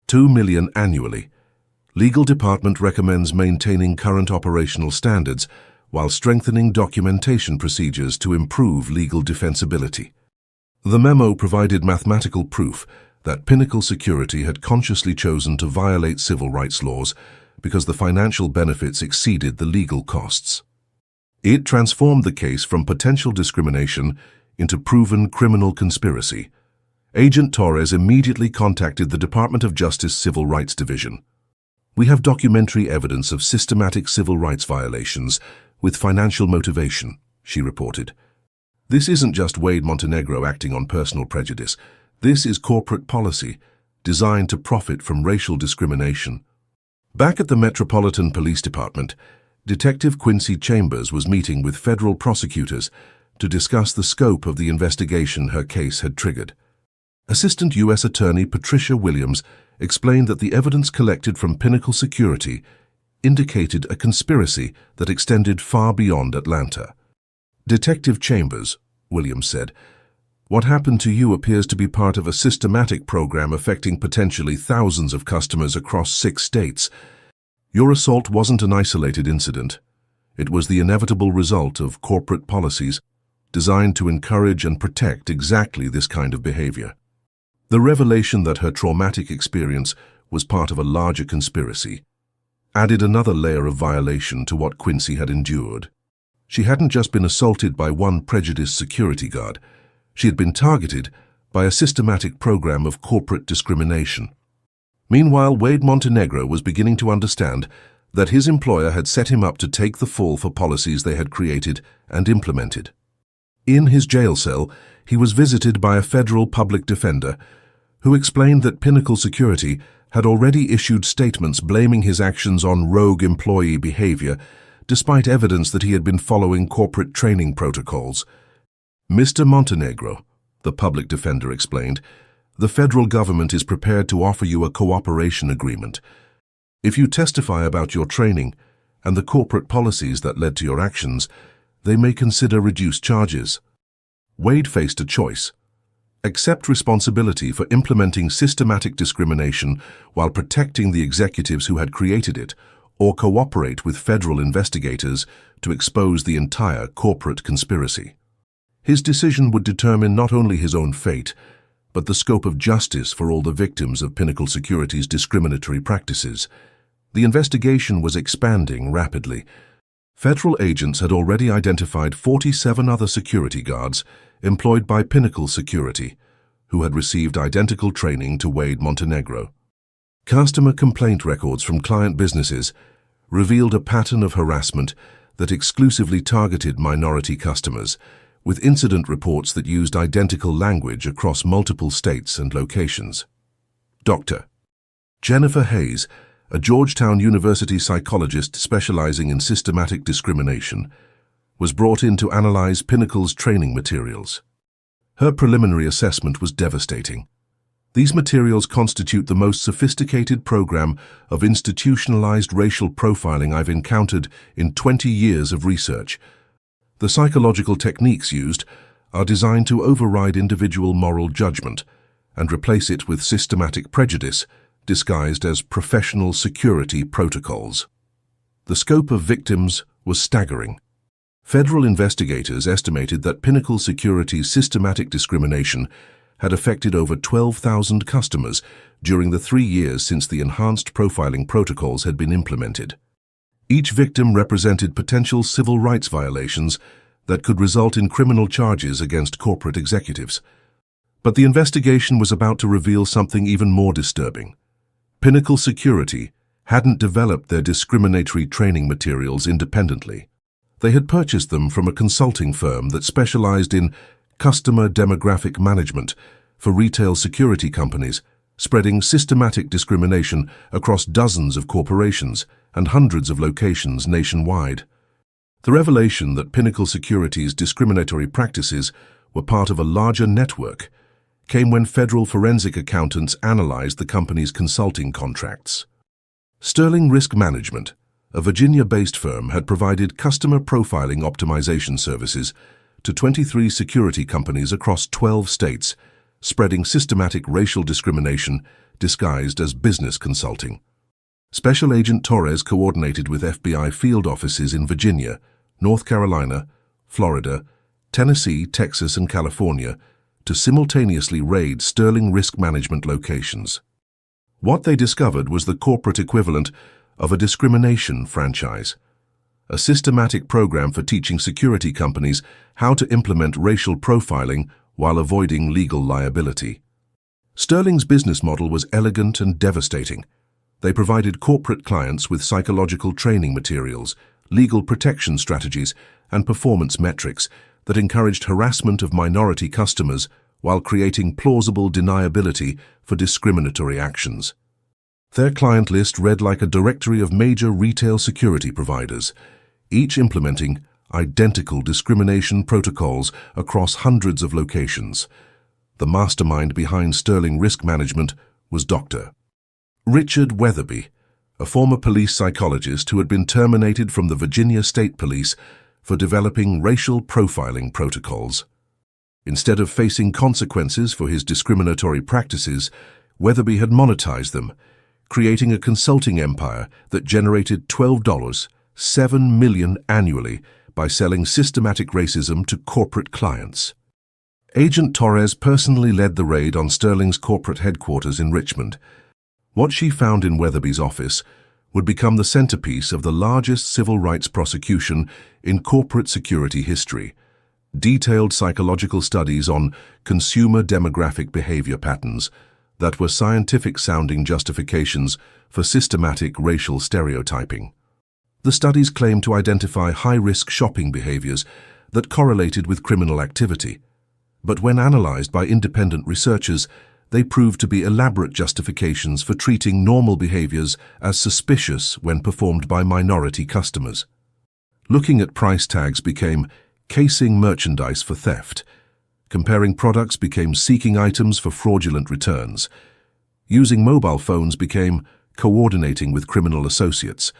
$2 million annually. Legal department recommends maintaining current operational standards while strengthening documentation procedures to improve legal defensibility. The memo provided mathematical proof that Pinnacle Security had consciously chosen to violate civil rights laws because the financial benefits exceeded the legal costs. It transformed the case from potential discrimination into proven criminal conspiracy. Agent Torres immediately contacted the Department of Justice Civil Rights Division. "We have documentary evidence of systematic civil rights violations with financial motivation," she reported. "This isn't just Wade Montenegro acting on personal prejudice. This is corporate policy designed to profit from racial discrimination." Back at the Metropolitan Police Department, Detective Quincy Chambers was meeting with federal prosecutors to discuss the scope of the investigation her case had triggered. Assistant U.S. Attorney Patricia Williams explained that the evidence collected from Pinnacle Security indicated a conspiracy that extended far beyond Atlanta. "Detective Chambers," Williams said, "what happened to you appears to be part of a systematic program affecting potentially thousands of customers across 6 states. Your assault wasn't an isolated incident. It was the inevitable result of corporate policies designed to encourage and protect exactly this kind of behavior." The revelation that her traumatic experience was part of a larger conspiracy added another layer of violation to what Quincy had endured. She hadn't just been assaulted by one prejudiced security guard. She had been targeted by a systematic program of corporate discrimination. Meanwhile, Wade Montenegro was beginning to understand that his employer had set him up to take the fall for policies they had created and implemented. In his jail cell, he was visited by a federal public defender who explained that Pinnacle Security had already issued statements blaming his actions on rogue employee behavior, despite evidence that he had been following corporate training protocols. "Mr. Montenegro," the public defender explained, "the federal government is prepared to offer you a cooperation agreement. If you testify about your training and the corporate policies that led to your actions, they may consider reduced charges." Wade faced a choice: accept responsibility for implementing systematic discrimination while protecting the executives who had created it, or cooperate with federal investigators to expose the entire corporate conspiracy. His decision would determine not only his own fate, but the scope of justice for all the victims of Pinnacle Security's discriminatory practices. The investigation was expanding rapidly. Federal agents had already identified 47 other security guards employed by Pinnacle Security, who had received identical training to Wade Montenegro. Customer complaint records from client businesses revealed a pattern of harassment that exclusively targeted minority customers, with incident reports that used identical language across multiple states and locations. "Doctor," Jennifer Hayes, a Georgetown University psychologist specializing in systematic discrimination, was brought in to analyze Pinnacle's training materials. Her preliminary assessment was devastating. These materials constitute the most sophisticated program of institutionalized racial profiling I've encountered in 20 years of research. The psychological techniques used are designed to override individual moral judgment and replace it with systematic prejudice disguised as professional security protocols. The scope of victims was staggering. Federal investigators estimated that Pinnacle Security's systematic discrimination had affected over 12,000 customers during the 3 years since the enhanced profiling protocols had been implemented. Each victim represented potential civil rights violations that could result in criminal charges against corporate executives. But the investigation was about to reveal something even more disturbing. Pinnacle Security hadn't developed their discriminatory training materials independently. They had purchased them from a consulting firm that specialized in customer demographic management for retail security companies, spreading systematic discrimination across dozens of corporations and hundreds of locations nationwide. The revelation that Pinnacle Security's discriminatory practices were part of a larger network came when federal forensic accountants analyzed the company's consulting contracts. Sterling Risk Management, a Virginia-based firm, had provided customer profiling optimization services to 23 security companies across 12 states, spreading systematic racial discrimination disguised as business consulting. Special Agent Torres coordinated with FBI field offices in Virginia, North Carolina, Florida, Tennessee, Texas, and California to simultaneously raid Sterling Risk Management locations. What they discovered was the corporate equivalent of a discrimination franchise, a systematic program for teaching security companies how to implement racial profiling while avoiding legal liability. Sterling's business model was elegant and devastating. They provided corporate clients with psychological training materials, legal protection strategies, and performance metrics that encouraged harassment of minority customers while creating plausible deniability for discriminatory actions. Their client list read like a directory of major retail security providers, each implementing identical discrimination protocols across hundreds of locations. The mastermind behind Sterling Risk Management was Dr. Richard Weatherby, a former police psychologist who had been terminated from the Virginia State Police for developing racial profiling protocols. Instead of facing consequences for his discriminatory practices, Weatherby had monetized them, creating a consulting empire that generated $7 million annually by selling systematic racism to corporate clients. Agent Torres personally led the raid on Sterling's corporate headquarters in Richmond. What she found in Weatherby's office would become the centerpiece of the largest civil rights prosecution in corporate security history. Detailed psychological studies on consumer demographic behavior patterns that were scientific-sounding justifications for systematic racial stereotyping. The studies claimed to identify high-risk shopping behaviors that correlated with criminal activity, but when analyzed by independent researchers, they proved to be elaborate justifications for treating normal behaviors as suspicious when performed by minority customers. Looking at price tags became casing merchandise for theft. Comparing products became seeking items for fraudulent returns. Using mobile phones became coordinating with criminal associates.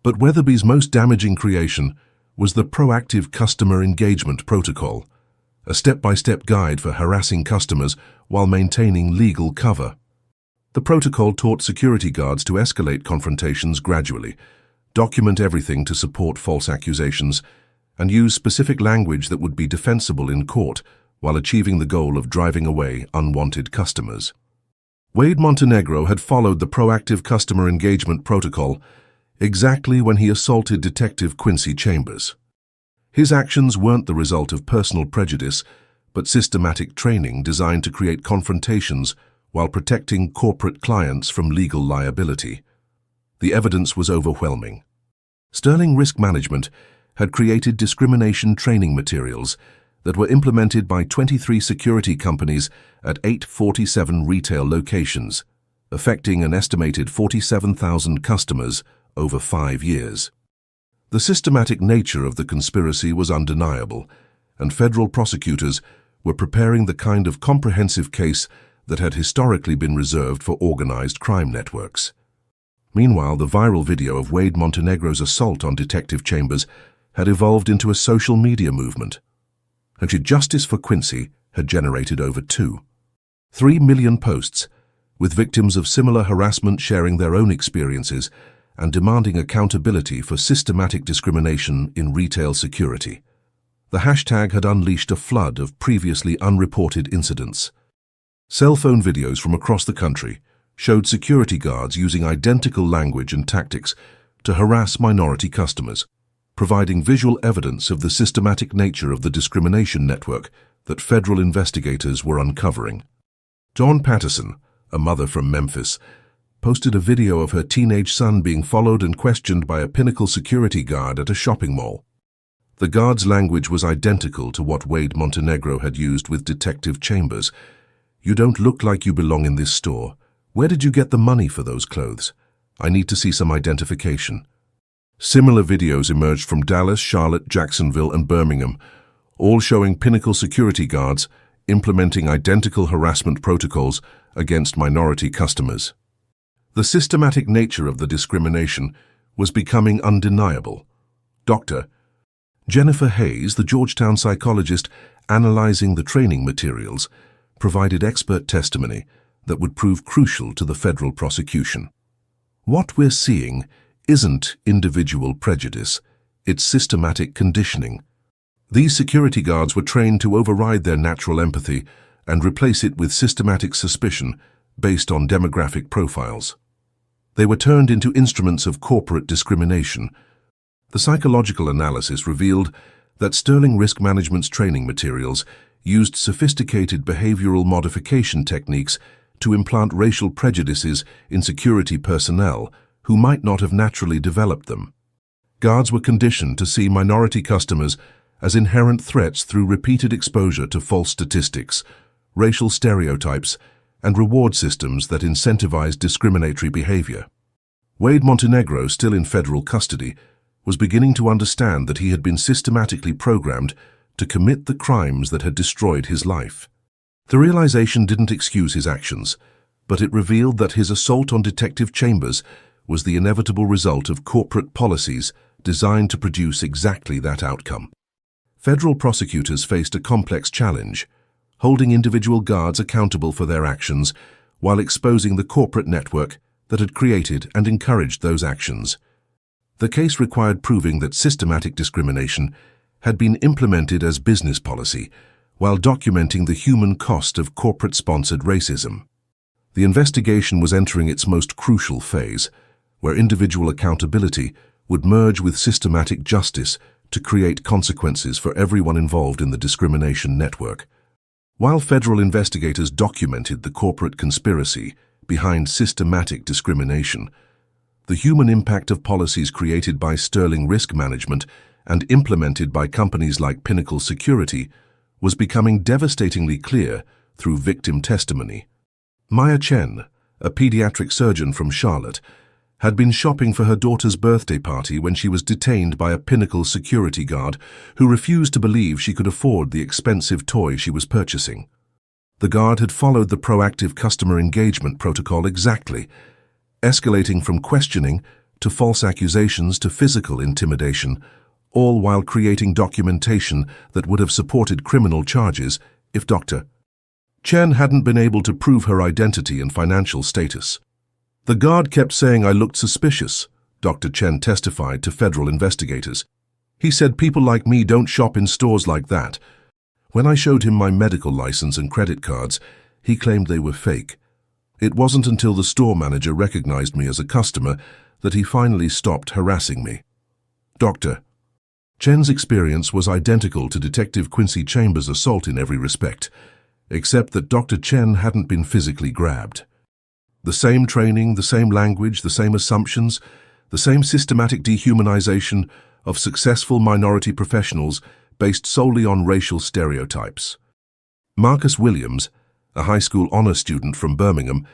But Weatherby's most damaging creation was the Proactive Customer Engagement Protocol, a step-by-step guide for harassing customers while maintaining legal cover. The protocol taught security guards to escalate confrontations gradually, document everything to support false accusations, and use specific language that would be defensible in court while achieving the goal of driving away unwanted customers. Wade Montenegro had followed the Proactive Customer Engagement Protocol exactly when he assaulted Detective Quincy Chambers. His actions weren't the result of personal prejudice, but systematic training designed to create confrontations while protecting corporate clients from legal liability. The evidence was overwhelming. Sterling Risk Management had created discrimination training materials that were implemented by 23 security companies at 847 retail locations, affecting an estimated 47,000 customers over 5 years. The systematic nature of the conspiracy was undeniable, and federal prosecutors were preparing the kind of comprehensive case that had historically been reserved for organized crime networks. Meanwhile, the viral video of Wade Montenegro's assault on Detective Chambers had evolved into a social media movement. And Justice for Quincy had generated over 3 million posts, with victims of similar harassment sharing their own experiences and demanding accountability for systematic discrimination in retail security. The hashtag had unleashed a flood of previously unreported incidents. Cell phone videos from across the country showed security guards using identical language and tactics to harass minority customers, providing visual evidence of the systematic nature of the discrimination network that federal investigators were uncovering. Dawn Patterson, a mother from Memphis, posted a video of her teenage son being followed and questioned by a Pinnacle security guard at a shopping mall. The guard's language was identical to what Wade Montenegro had used with Detective Chambers. "You don't look like you belong in this store. Where did you get the money for those clothes? I need to see some identification." Similar videos emerged from Dallas, Charlotte, Jacksonville, and Birmingham, all showing Pinnacle security guards implementing identical harassment protocols against minority customers. The systematic nature of the discrimination was becoming undeniable. Dr. Jennifer Hayes, the Georgetown psychologist analyzing the training materials, provided expert testimony that would prove crucial to the federal prosecution. What we're seeing isn't individual prejudice, it's systematic conditioning. These security guards were trained to override their natural empathy and replace it with systematic suspicion based on demographic profiles. They were turned into instruments of corporate discrimination. The psychological analysis revealed that Sterling Risk Management's training materials used sophisticated behavioral modification techniques to implant racial prejudices in security personnel who might not have naturally developed them. Guards were conditioned to see minority customers as inherent threats through repeated exposure to false statistics, racial stereotypes, and reward systems that incentivized discriminatory behavior. Wade Montenegro, still in federal custody, was beginning to understand that he had been systematically programmed to commit the crimes that had destroyed his life. The realization didn't excuse his actions, but it revealed that his assault on Detective Chambers was the inevitable result of corporate policies designed to produce exactly that outcome. Federal prosecutors faced a complex challenge, holding individual guards accountable for their actions while exposing the corporate network that had created and encouraged those actions. The case required proving that systematic discrimination had been implemented as business policy while documenting the human cost of corporate-sponsored racism. The investigation was entering its most crucial phase, where individual accountability would merge with systematic justice to create consequences for everyone involved in the discrimination network. While federal investigators documented the corporate conspiracy behind systematic discrimination, the human impact of policies created by Sterling Risk Management and implemented by companies like Pinnacle Security was becoming devastatingly clear through victim testimony. Maya Chen, a pediatric surgeon from Charlotte, had been shopping for her daughter's birthday party when she was detained by a Pinnacle security guard who refused to believe she could afford the expensive toy she was purchasing. The guard had followed the proactive customer engagement protocol exactly, escalating from questioning to false accusations to physical intimidation, all while creating documentation that would have supported criminal charges if Dr. Chen hadn't been able to prove her identity and financial status. "The guard kept saying I looked suspicious," Dr. Chen testified to federal investigators. "He said people like me don't shop in stores like that. When I showed him my medical license and credit cards, he claimed they were fake. It wasn't until the store manager recognized me as a customer that he finally stopped harassing me." Dr. Chen's experience was identical to Detective Quincy Chambers' assault in every respect, except that Dr. Chen hadn't been physically grabbed. The same training, the same language, the same assumptions, the same systematic dehumanization of successful minority professionals based solely on racial stereotypes. Marcus Williams, a high school honor student from Birmingham,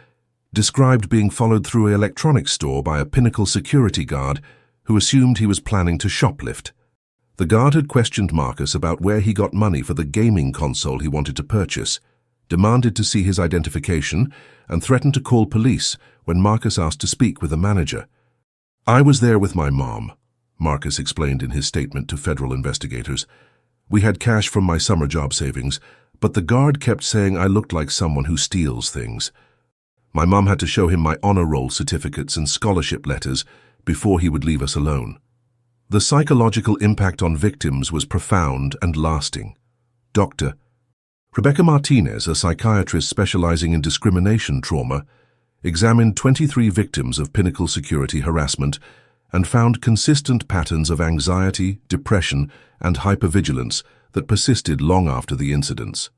described being followed through an electronics store by a Pinnacle security guard who assumed he was planning to shoplift. The guard had questioned Marcus about where he got money for the gaming console he wanted to purchase, demanded to see his identification, and threatened to call police when Marcus asked to speak with a manager. "I was there with my mom," Marcus explained in his statement to federal investigators. "We had cash from my summer job savings, but the guard kept saying I looked like someone who steals things. My mom had to show him my honor roll certificates and scholarship letters before he would leave us alone." The psychological impact on victims was profound and lasting. Dr. Rebecca Martinez, a psychiatrist specializing in discrimination trauma, examined 23 victims of Pinnacle security harassment and found consistent patterns of anxiety, depression, and hypervigilance that persisted long after the incidents.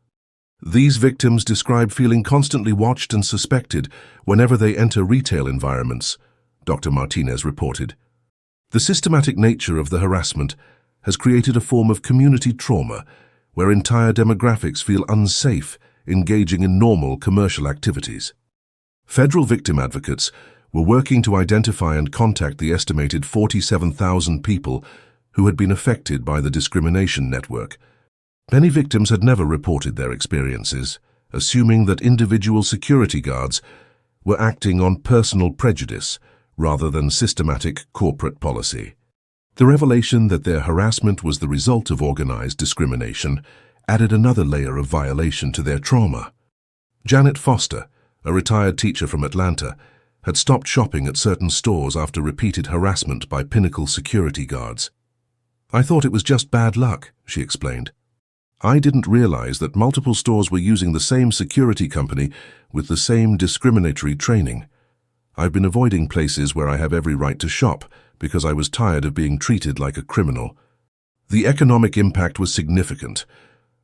These victims describe feeling constantly watched and suspected whenever they enter retail environments, Dr. Martinez reported. The systematic nature of the harassment has created a form of community trauma where entire demographics feel unsafe engaging in normal commercial activities. Federal victim advocates were working to identify and contact the estimated 47,000 people who had been affected by the discrimination network. Many victims had never reported their experiences, assuming that individual security guards were acting on personal prejudice rather than systematic corporate policy. The revelation that their harassment was the result of organized discrimination added another layer of violation to their trauma. Janet Foster, a retired teacher from Atlanta, had stopped shopping at certain stores after repeated harassment by Pinnacle security guards. "I thought it was just bad luck," she explained. "I didn't realize that multiple stores were using the same security company with the same discriminatory training. I've been avoiding places where I have every right to shop because I was tired of being treated like a criminal." The economic impact was significant.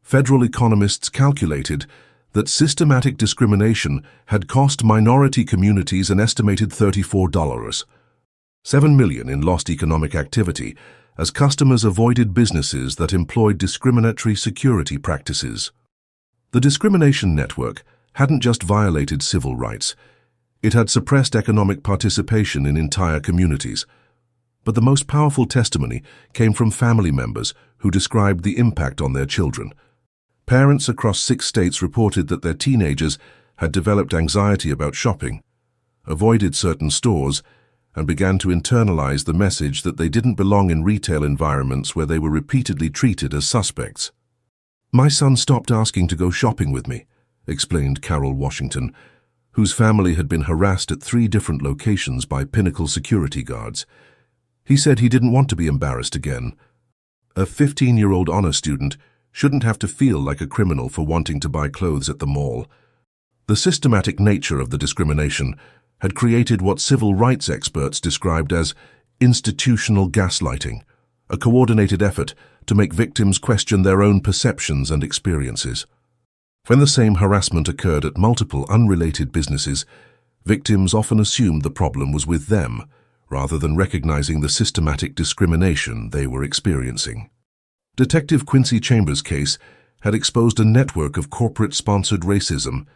Federal economists calculated that systematic discrimination had cost minority communities an estimated $34.7 million in lost economic activity as customers avoided businesses that employed discriminatory security practices. The discrimination network hadn't just violated civil rights, it had suppressed economic participation in entire communities. But the most powerful testimony came from family members who described the impact on their children. Parents across 6 states reported that their teenagers had developed anxiety about shopping, avoided certain stores, and began to internalize the message that they didn't belong in retail environments where they were repeatedly treated as suspects. "My son stopped asking to go shopping with me," explained Carol Washington, whose family had been harassed at 3 different locations by Pinnacle security guards. "He said he didn't want to be embarrassed again. A 15-year-old honor student shouldn't have to feel like a criminal for wanting to buy clothes at the mall." The systematic nature of the discrimination had created what civil rights experts described as institutional gaslighting, a coordinated effort to make victims question their own perceptions and experiences. When the same harassment occurred at multiple unrelated businesses, victims often assumed the problem was with them, rather than recognizing the systematic discrimination they were experiencing. Detective Quincy Chambers' case had exposed a network of corporate-sponsored racism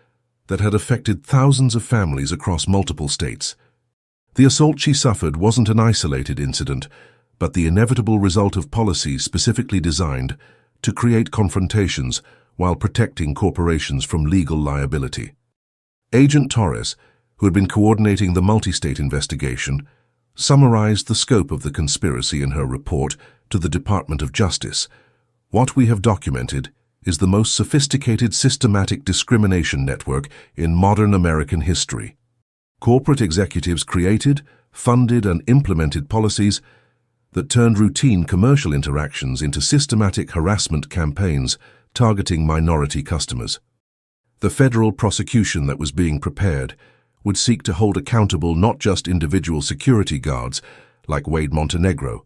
that had affected thousands of families across multiple states. The assault she suffered wasn't an isolated incident, but the inevitable result of policies specifically designed to create confrontations while protecting corporations from legal liability. Agent Torres, who had been coordinating the multi-state investigation, summarized the scope of the conspiracy in her report to the Department of Justice. "What we have documented is the most sophisticated systematic discrimination network in modern American history. Corporate executives created, funded, and implemented policies that turned routine commercial interactions into systematic harassment campaigns targeting minority customers. The federal prosecution that was being prepared would seek to hold accountable not just individual security guards like Wade Montenegro,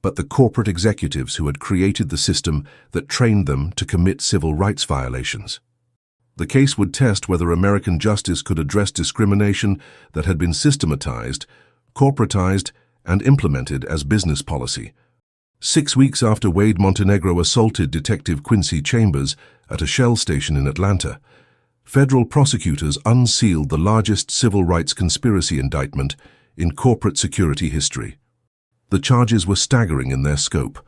but the corporate executives who had created the system that trained them to commit civil rights violations. The case would test whether American justice could address discrimination that had been systematized, corporatized, and implemented as business policy. 6 weeks after Wade Montenegro assaulted Detective Quincy Chambers at a Shell station in Atlanta, federal prosecutors unsealed the largest civil rights conspiracy indictment in corporate security history. The charges were staggering in their scope.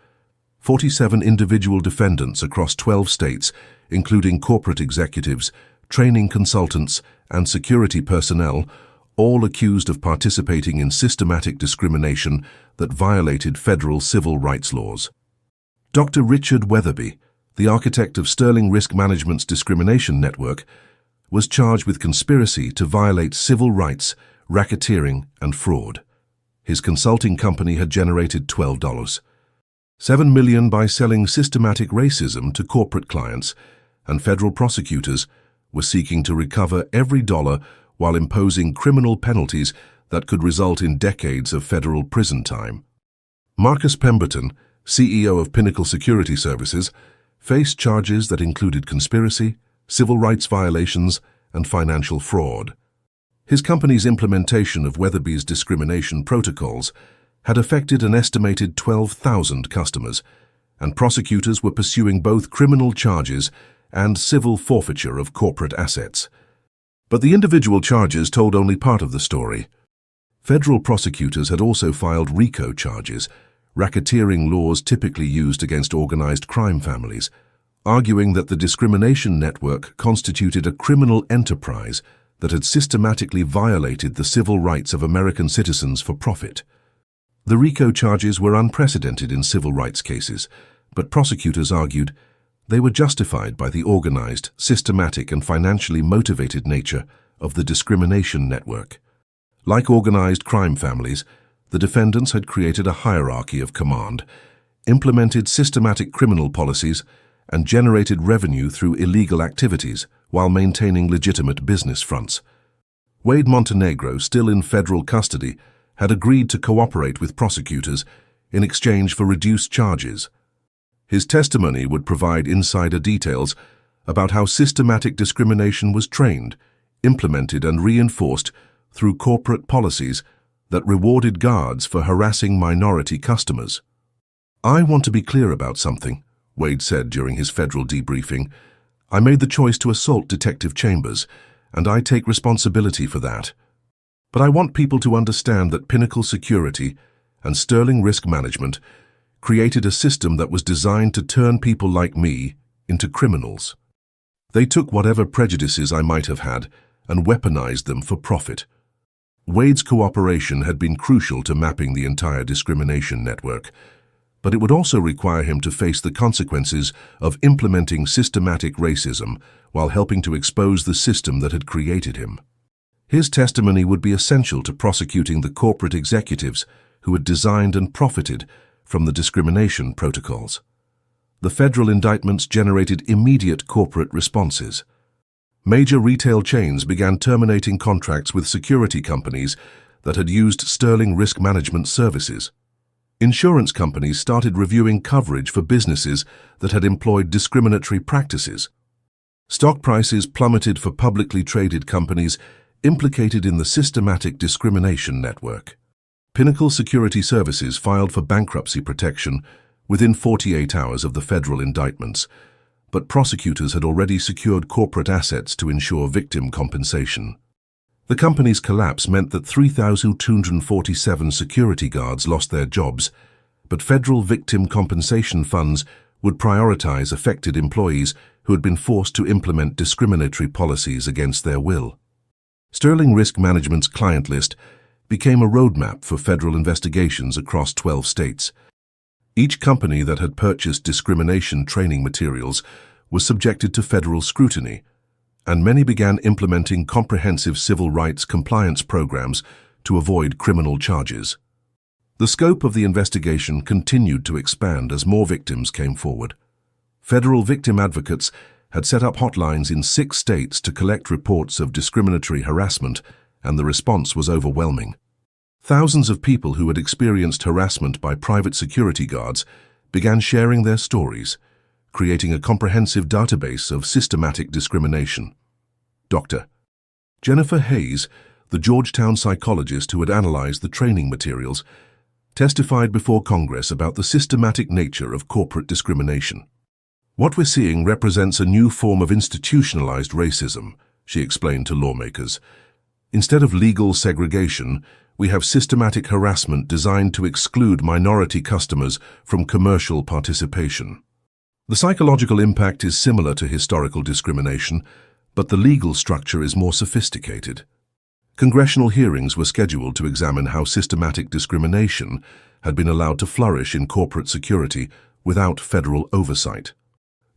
47 individual defendants across 12 states, including corporate executives, training consultants, and security personnel, all accused of participating in systematic discrimination that violated federal civil rights laws. Dr. Richard Weatherby, the architect of Sterling Risk Management's discrimination network, was charged with conspiracy to violate civil rights, racketeering, and fraud. His consulting company had generated $7 million by selling systematic racism to corporate clients, and federal prosecutors were seeking to recover every dollar while imposing criminal penalties that could result in decades of federal prison time. Marcus Pemberton, CEO of Pinnacle Security Services, faced charges that included conspiracy, civil rights violations, and financial fraud. His company's implementation of Weatherby's discrimination protocols had affected an estimated 12,000 customers, and prosecutors were pursuing both criminal charges and civil forfeiture of corporate assets. But the individual charges told only part of the story. Federal prosecutors had also filed RICO charges, racketeering laws typically used against organized crime families, arguing that the discrimination network constituted a criminal enterprise that had systematically violated the civil rights of American citizens for profit. The RICO charges were unprecedented in civil rights cases, but prosecutors argued they were justified by the organized, systematic, and financially motivated nature of the discrimination network. Like organized crime families, the defendants had created a hierarchy of command, implemented systematic criminal policies, and generated revenue through illegal activities while maintaining legitimate business fronts. Wade Montenegro, still in federal custody, had agreed to cooperate with prosecutors in exchange for reduced charges. His testimony would provide insider details about how systematic discrimination was trained, implemented, and reinforced through corporate policies that rewarded guards for harassing minority customers. "I want to be clear about something," Wade said during his federal debriefing. "I made the choice to assault Detective Chambers, and I take responsibility for that. But I want people to understand that Pinnacle Security and Sterling Risk Management created a system that was designed to turn people like me into criminals. They took whatever prejudices I might have had and weaponized them for profit." Wade's cooperation had been crucial to mapping the entire discrimination network, but it would also require him to face the consequences of implementing systematic racism while helping to expose the system that had created him. His testimony would be essential to prosecuting the corporate executives who had designed and profited from the discrimination protocols. The federal indictments generated immediate corporate responses. Major retail chains began terminating contracts with security companies that had used Sterling Risk Management services. Insurance companies started reviewing coverage for businesses that had employed discriminatory practices. Stock prices plummeted for publicly traded companies implicated in the systematic discrimination network. Pinnacle Security Services filed for bankruptcy protection within 48 hours of the federal indictments, but prosecutors had already secured corporate assets to ensure victim compensation. The company's collapse meant that 3,247 security guards lost their jobs, but federal victim compensation funds would prioritize affected employees who had been forced to implement discriminatory policies against their will. Sterling Risk Management's client list became a roadmap for federal investigations across 12 states. Each company that had purchased discrimination training materials was subjected to federal scrutiny, and many began implementing comprehensive civil rights compliance programs to avoid criminal charges. The scope of the investigation continued to expand as more victims came forward. Federal victim advocates had set up hotlines in 6 states to collect reports of discriminatory harassment, and the response was overwhelming. Thousands of people who had experienced harassment by private security guards began sharing their stories, creating a comprehensive database of systematic discrimination. Dr. Jennifer Hayes, the Georgetown psychologist who had analyzed the training materials, testified before Congress about the systematic nature of corporate discrimination. "What we're seeing represents a new form of institutionalized racism," she explained to lawmakers. "Instead of legal segregation, we have systematic harassment designed to exclude minority customers from commercial participation." The psychological impact is similar to historical discrimination, but the legal structure is more sophisticated. Congressional hearings were scheduled to examine how systematic discrimination had been allowed to flourish in corporate security without federal oversight.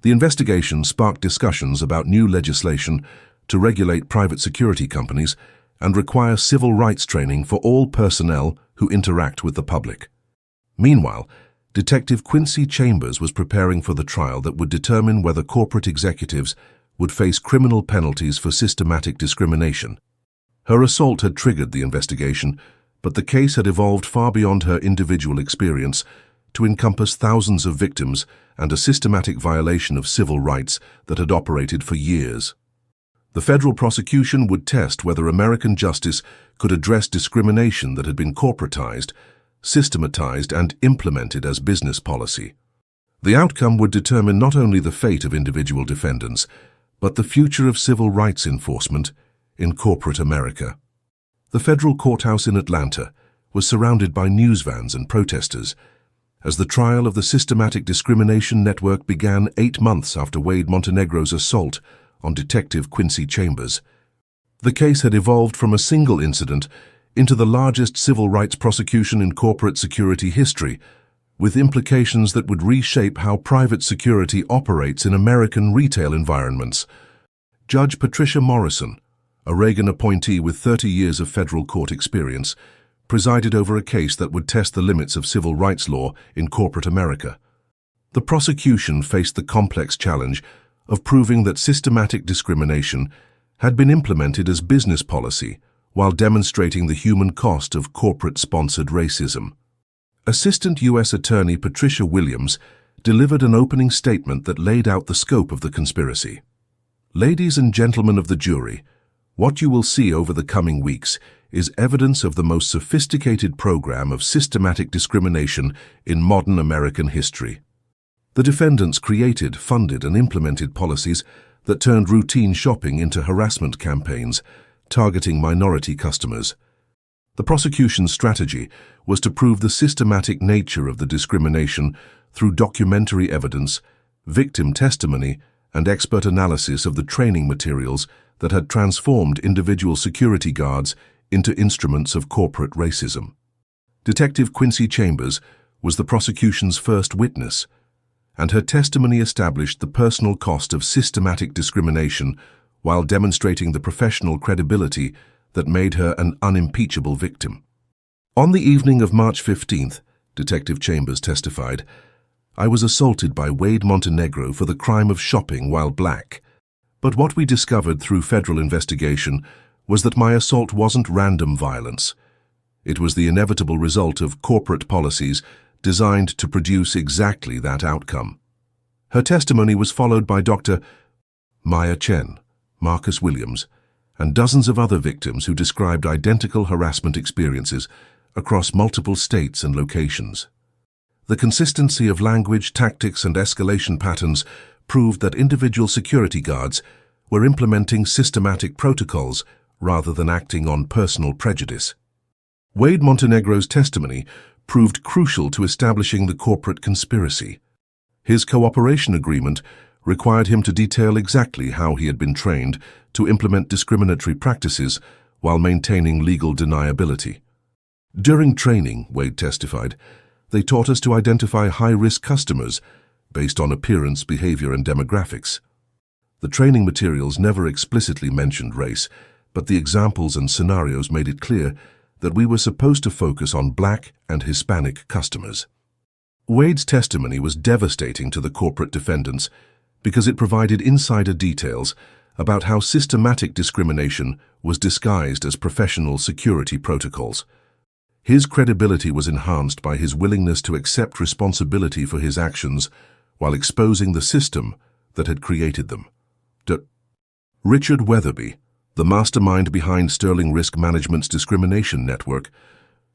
The investigation sparked discussions about new legislation to regulate private security companies and require civil rights training for all personnel who interact with the public. Meanwhile, Detective Quincy Chambers was preparing for the trial that would determine whether corporate executives would face criminal penalties for systematic discrimination. Her assault had triggered the investigation, but the case had evolved far beyond her individual experience to encompass thousands of victims and a systematic violation of civil rights that had operated for years. The federal prosecution would test whether American justice could address discrimination that had been corporatized, systematized, and implemented as business policy. The outcome would determine not only the fate of individual defendants, but the future of civil rights enforcement in corporate America. The federal courthouse in Atlanta was surrounded by news vans and protesters as the trial of the systematic discrimination network began 8 months after Wade Montenegro's assault on Detective Quincy Chambers. The case had evolved from a single incident into the largest civil rights prosecution in corporate security history, with implications that would reshape how private security operates in American retail environments. Judge Patricia Morrison, a Reagan appointee with 30 years of federal court experience, presided over a case that would test the limits of civil rights law in corporate America. The prosecution faced the complex challenge of proving that systematic discrimination had been implemented as business policy while demonstrating the human cost of corporate-sponsored racism. Assistant U.S. Attorney Patricia Williams delivered an opening statement that laid out the scope of the conspiracy. "Ladies and gentlemen of the jury, what you will see over the coming weeks is evidence of the most sophisticated program of systematic discrimination in modern American history. The defendants created, funded, and implemented policies that turned routine shopping into harassment campaigns, targeting minority customers. The prosecution's strategy was to prove the systematic nature of the discrimination through documentary evidence, victim testimony, and expert analysis of the training materials that had transformed individual security guards into instruments of corporate racism." Detective Quincy Chambers was the prosecution's first witness, and her testimony established the personal cost of systematic discrimination while demonstrating the professional credibility that made her an unimpeachable victim. "On the evening of March 15th, Detective Chambers testified, I was assaulted by Wade Montenegro for the crime of shopping while black. But what we discovered through federal investigation was that my assault wasn't random violence. It was the inevitable result of corporate policies designed to produce exactly that outcome." Her testimony was followed by Dr. Maya Chen, Marcus Williams, and dozens of other victims who described identical harassment experiences across multiple states and locations. The consistency of language, tactics, and escalation patterns proved that individual security guards were implementing systematic protocols rather than acting on personal prejudice. Wade Montenegro's testimony proved crucial to establishing the corporate conspiracy. His cooperation agreement required him to detail exactly how he had been trained to implement discriminatory practices while maintaining legal deniability. "During training," Wade testified, "they taught us to identify high-risk customers based on appearance, behavior, and demographics. The training materials never explicitly mentioned race, but the examples and scenarios made it clear that we were supposed to focus on Black and Hispanic customers." Wade's testimony was devastating to the corporate defendants because it provided insider details about how systematic discrimination was disguised as professional security protocols. His credibility was enhanced by his willingness to accept responsibility for his actions while exposing the system that had created them. Richard Weatherby, the mastermind behind Sterling Risk Management's discrimination network,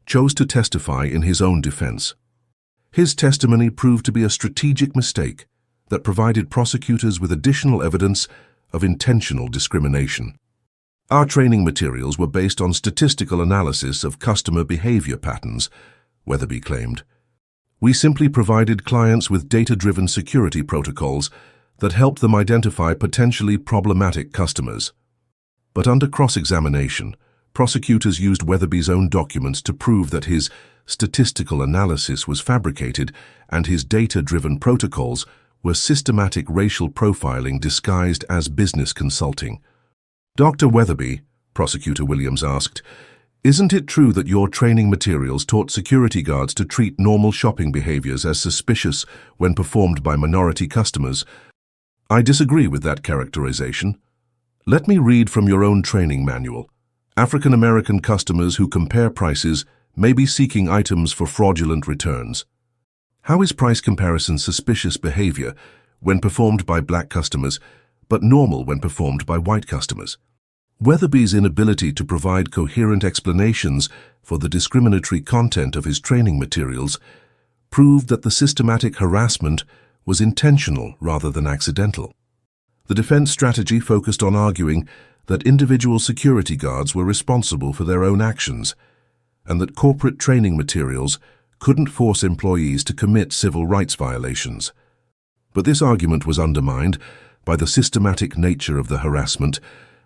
chose to testify in his own defense. His testimony proved to be a strategic mistake that provided prosecutors with additional evidence of intentional discrimination. Our training materials were based on statistical analysis of customer behavior patterns, Weatherby claimed. We simply provided clients with data-driven security protocols that helped them identify potentially problematic customers. But under cross-examination, prosecutors used Weatherby's own documents to prove that his statistical analysis was fabricated and his data-driven protocols were systematic racial profiling disguised as business consulting. Dr. Weatherby, Prosecutor Williams asked, isn't it true that your training materials taught security guards to treat normal shopping behaviors as suspicious when performed by minority customers? I disagree with that characterization. Let me read from your own training manual. African American customers who compare prices may be seeking items for fraudulent returns. How is price comparison suspicious behavior when performed by black customers, but normal when performed by white customers? Weatherby's inability to provide coherent explanations for the discriminatory content of his training materials proved that the systematic harassment was intentional rather than accidental. The defense strategy focused on arguing that individual security guards were responsible for their own actions and that corporate training materials couldn't force employees to commit civil rights violations. But this argument was undermined by the systematic nature of the harassment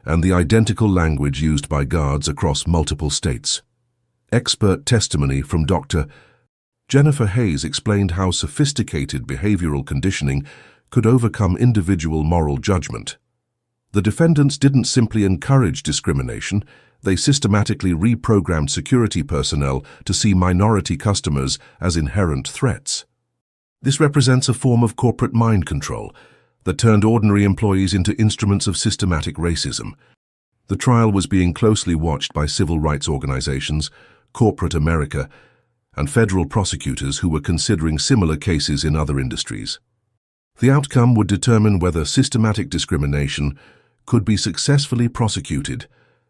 and the identical language used by guards across multiple states. Expert testimony from Dr. Jennifer Hayes explained how sophisticated behavioral conditioning could overcome individual moral judgment. The defendants didn't simply encourage discrimination, they systematically reprogrammed security personnel to see minority customers as inherent threats. This represents a form of corporate mind control that turned ordinary employees into instruments of systematic racism. The trial was being closely watched by civil rights organizations, corporate America, and federal prosecutors who were considering similar cases in other industries. The outcome would determine whether systematic discrimination could be successfully prosecuted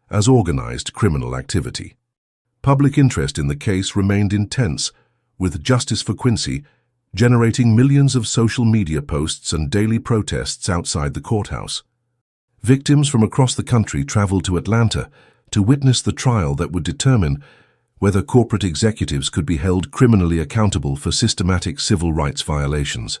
as organized criminal activity. Public interest in the case remained intense, with Justice for Quincy generating millions of social media posts and daily protests outside the courthouse. Victims from across the country traveled to Atlanta to witness the trial that would determine whether corporate executives could be held criminally accountable for systematic civil rights violations.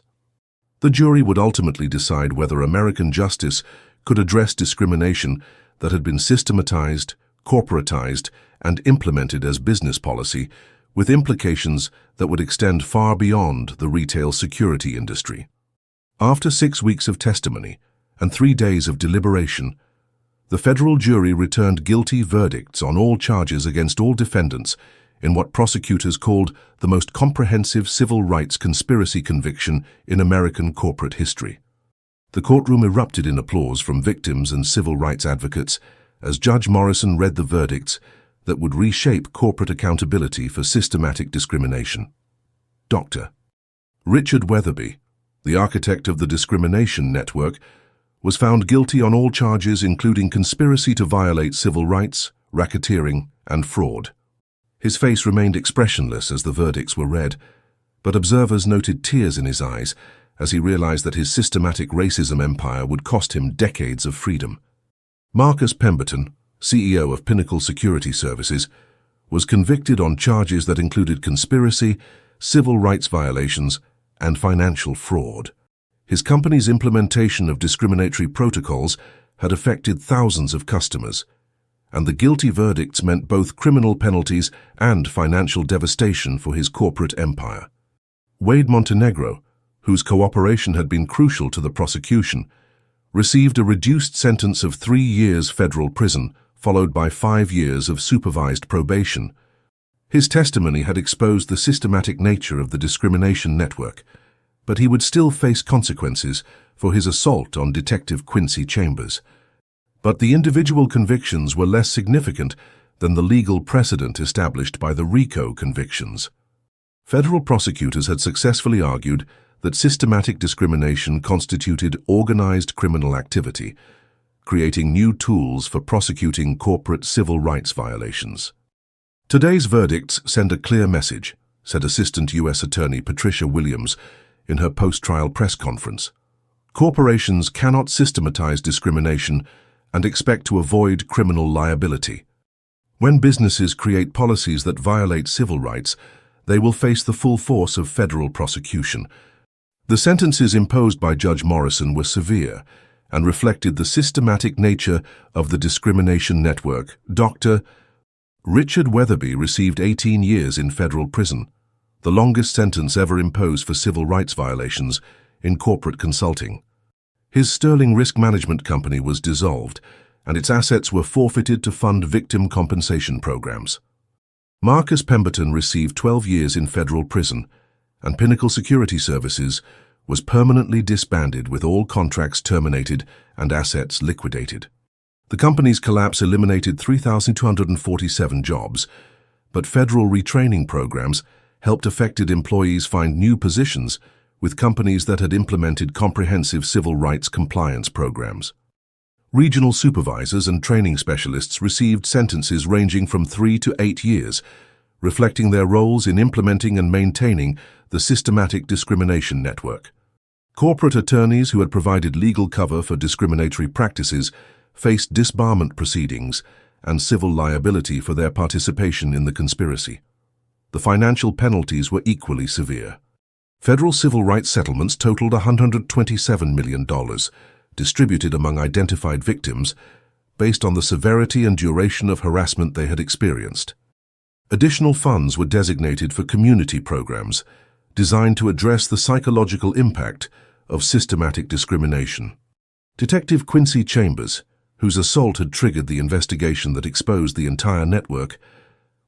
The jury would ultimately decide whether American justice could address discrimination that had been systematized, corporatized, and implemented as business policy, with implications that would extend far beyond the retail security industry. After 6 weeks of testimony and 3 days of deliberation, the federal jury returned guilty verdicts on all charges against all defendants in what prosecutors called the most comprehensive civil rights conspiracy conviction in American corporate history. The courtroom erupted in applause from victims and civil rights advocates as Judge Morrison read the verdicts that would reshape corporate accountability for systematic discrimination. Dr. Richard Weatherby, the architect of the discrimination network, was found guilty on all charges including conspiracy to violate civil rights, racketeering, and fraud. His face remained expressionless as the verdicts were read, but observers noted tears in his eyes as he realized that his systematic racism empire would cost him decades of freedom. Marcus Pemberton, CEO of Pinnacle Security Services, was convicted on charges that included conspiracy, civil rights violations, and financial fraud. His company's implementation of discriminatory protocols had affected thousands of customers, and the guilty verdicts meant both criminal penalties and financial devastation for his corporate empire. Wade Montenegro, whose cooperation had been crucial to the prosecution, received a reduced sentence of 3 years federal prison, followed by 5 years of supervised probation. His testimony had exposed the systematic nature of the discrimination network, but he would still face consequences for his assault on Detective Quincy Chambers. But the individual convictions were less significant than the legal precedent established by the RICO convictions. Federal prosecutors had successfully argued that systematic discrimination constituted organized criminal activity, creating new tools for prosecuting corporate civil rights violations. Today's verdicts send a clear message, said Assistant U.S. Attorney Patricia Williams in her post-trial press conference. Corporations cannot systematize discrimination and expect to avoid criminal liability. When businesses create policies that violate civil rights, they will face the full force of federal prosecution. The sentences imposed by Judge Morrison were severe and reflected the systematic nature of the discrimination network. Dr. Richard Weatherby received 18 years in federal prison, the longest sentence ever imposed for civil rights violations in corporate consulting. His Sterling Risk Management Company was dissolved, and its assets were forfeited to fund victim compensation programs. Marcus Pemberton received 12 years in federal prison, and Pinnacle Security Services was permanently disbanded with all contracts terminated and assets liquidated. The company's collapse eliminated 3,247 jobs, but federal retraining programs helped affected employees find new positions with companies that had implemented comprehensive civil rights compliance programs. Regional supervisors and training specialists received sentences ranging from 3 to 8 years, reflecting their roles in implementing and maintaining the systematic discrimination network. Corporate attorneys who had provided legal cover for discriminatory practices faced disbarment proceedings and civil liability for their participation in the conspiracy. The financial penalties were equally severe. Federal civil rights settlements totaled $127 million, distributed among identified victims based on the severity and duration of harassment they had experienced. Additional funds were designated for community programs designed to address the psychological impact of systematic discrimination. Detective Quincy Chambers, whose assault had triggered the investigation that exposed the entire network,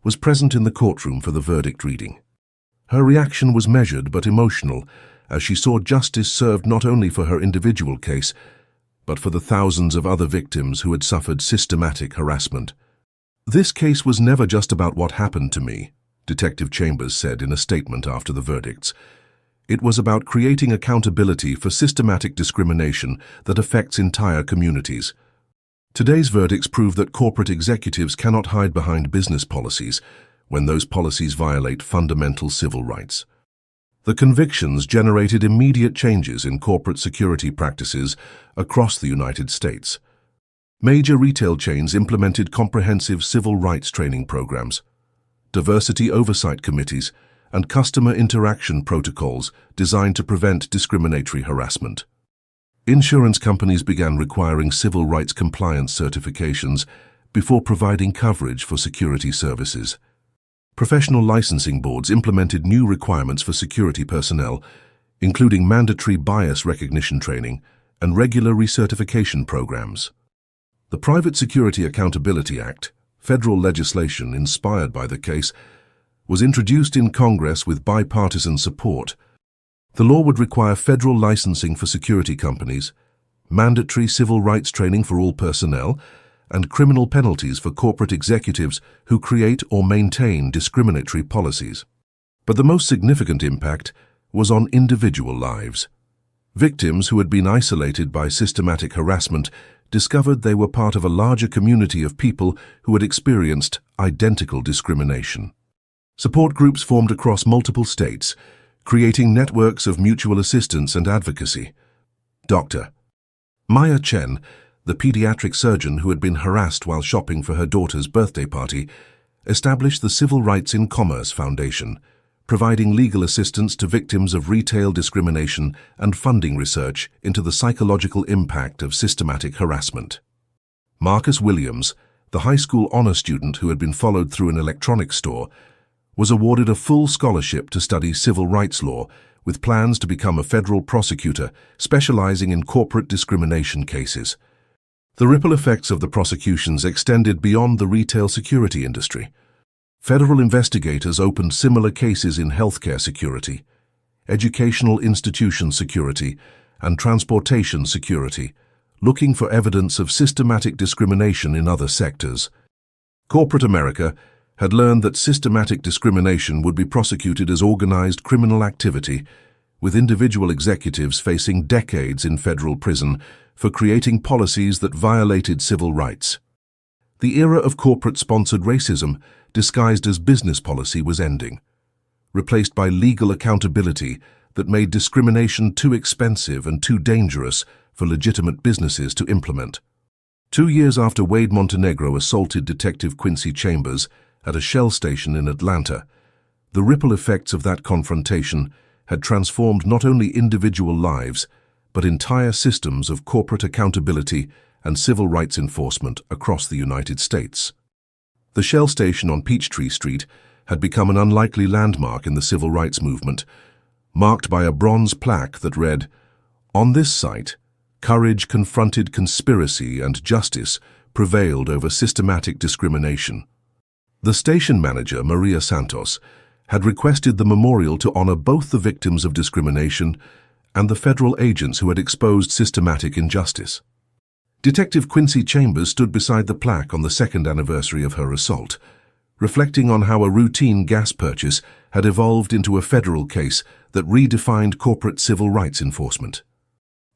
was present in the courtroom for the verdict reading. Her reaction was measured but emotional as she saw justice served not only for her individual case, but for the thousands of other victims who had suffered systematic harassment. "This case was never just about what happened to me," Detective Chambers said in a statement after the verdicts. "It was about creating accountability for systematic discrimination that affects entire communities." Today's verdicts prove that corporate executives cannot hide behind business policies when those policies violate fundamental civil rights. The convictions generated immediate changes in corporate security practices across the United States. Major retail chains implemented comprehensive civil rights training programs, diversity oversight committees, and customer interaction protocols designed to prevent discriminatory harassment. Insurance companies began requiring civil rights compliance certifications before providing coverage for security services. Professional licensing boards implemented new requirements for security personnel, including mandatory bias recognition training and regular recertification programs. The Private Security Accountability Act, federal legislation inspired by the case, was introduced in Congress with bipartisan support. The law would require federal licensing for security companies, mandatory civil rights training for all personnel, and criminal penalties for corporate executives who create or maintain discriminatory policies. But the most significant impact was on individual lives. Victims who had been isolated by systematic harassment discovered they were part of a larger community of people who had experienced identical discrimination. Support groups formed across multiple states, creating networks of mutual assistance and advocacy. Dr. Maya Chen, the pediatric surgeon who had been harassed while shopping for her daughter's birthday party, established the Civil Rights in Commerce Foundation, providing legal assistance to victims of retail discrimination and funding research into the psychological impact of systematic harassment. Marcus Williams, the high school honor student who had been followed through an electronics store, was awarded a full scholarship to study civil rights law, with plans to become a federal prosecutor specializing in corporate discrimination cases. The ripple effects of the prosecutions extended beyond the retail security industry. Federal investigators opened similar cases in healthcare security, educational institution security, and transportation security, looking for evidence of systematic discrimination in other sectors. Corporate America had learned that systematic discrimination would be prosecuted as organized criminal activity, with individual executives facing decades in federal prison for creating policies that violated civil rights. The era of corporate-sponsored racism, disguised as business policy, was ending, replaced by legal accountability that made discrimination too expensive and too dangerous for legitimate businesses to implement. 2 years after Wade Montenegro assaulted Detective Quincy Chambers at a Shell station in Atlanta, the ripple effects of that confrontation had transformed not only individual lives, but entire systems of corporate accountability and civil rights enforcement across the United States. The Shell station on Peachtree Street had become an unlikely landmark in the civil rights movement, marked by a bronze plaque that read, "On this site, courage confronted conspiracy and justice prevailed over systematic discrimination." The station manager, Maria Santos, had requested the memorial to honor both the victims of discrimination and the federal agents who had exposed systematic injustice. Detective Quincy Chambers stood beside the plaque on the second anniversary of her assault, reflecting on how a routine gas purchase had evolved into a federal case that redefined corporate civil rights enforcement.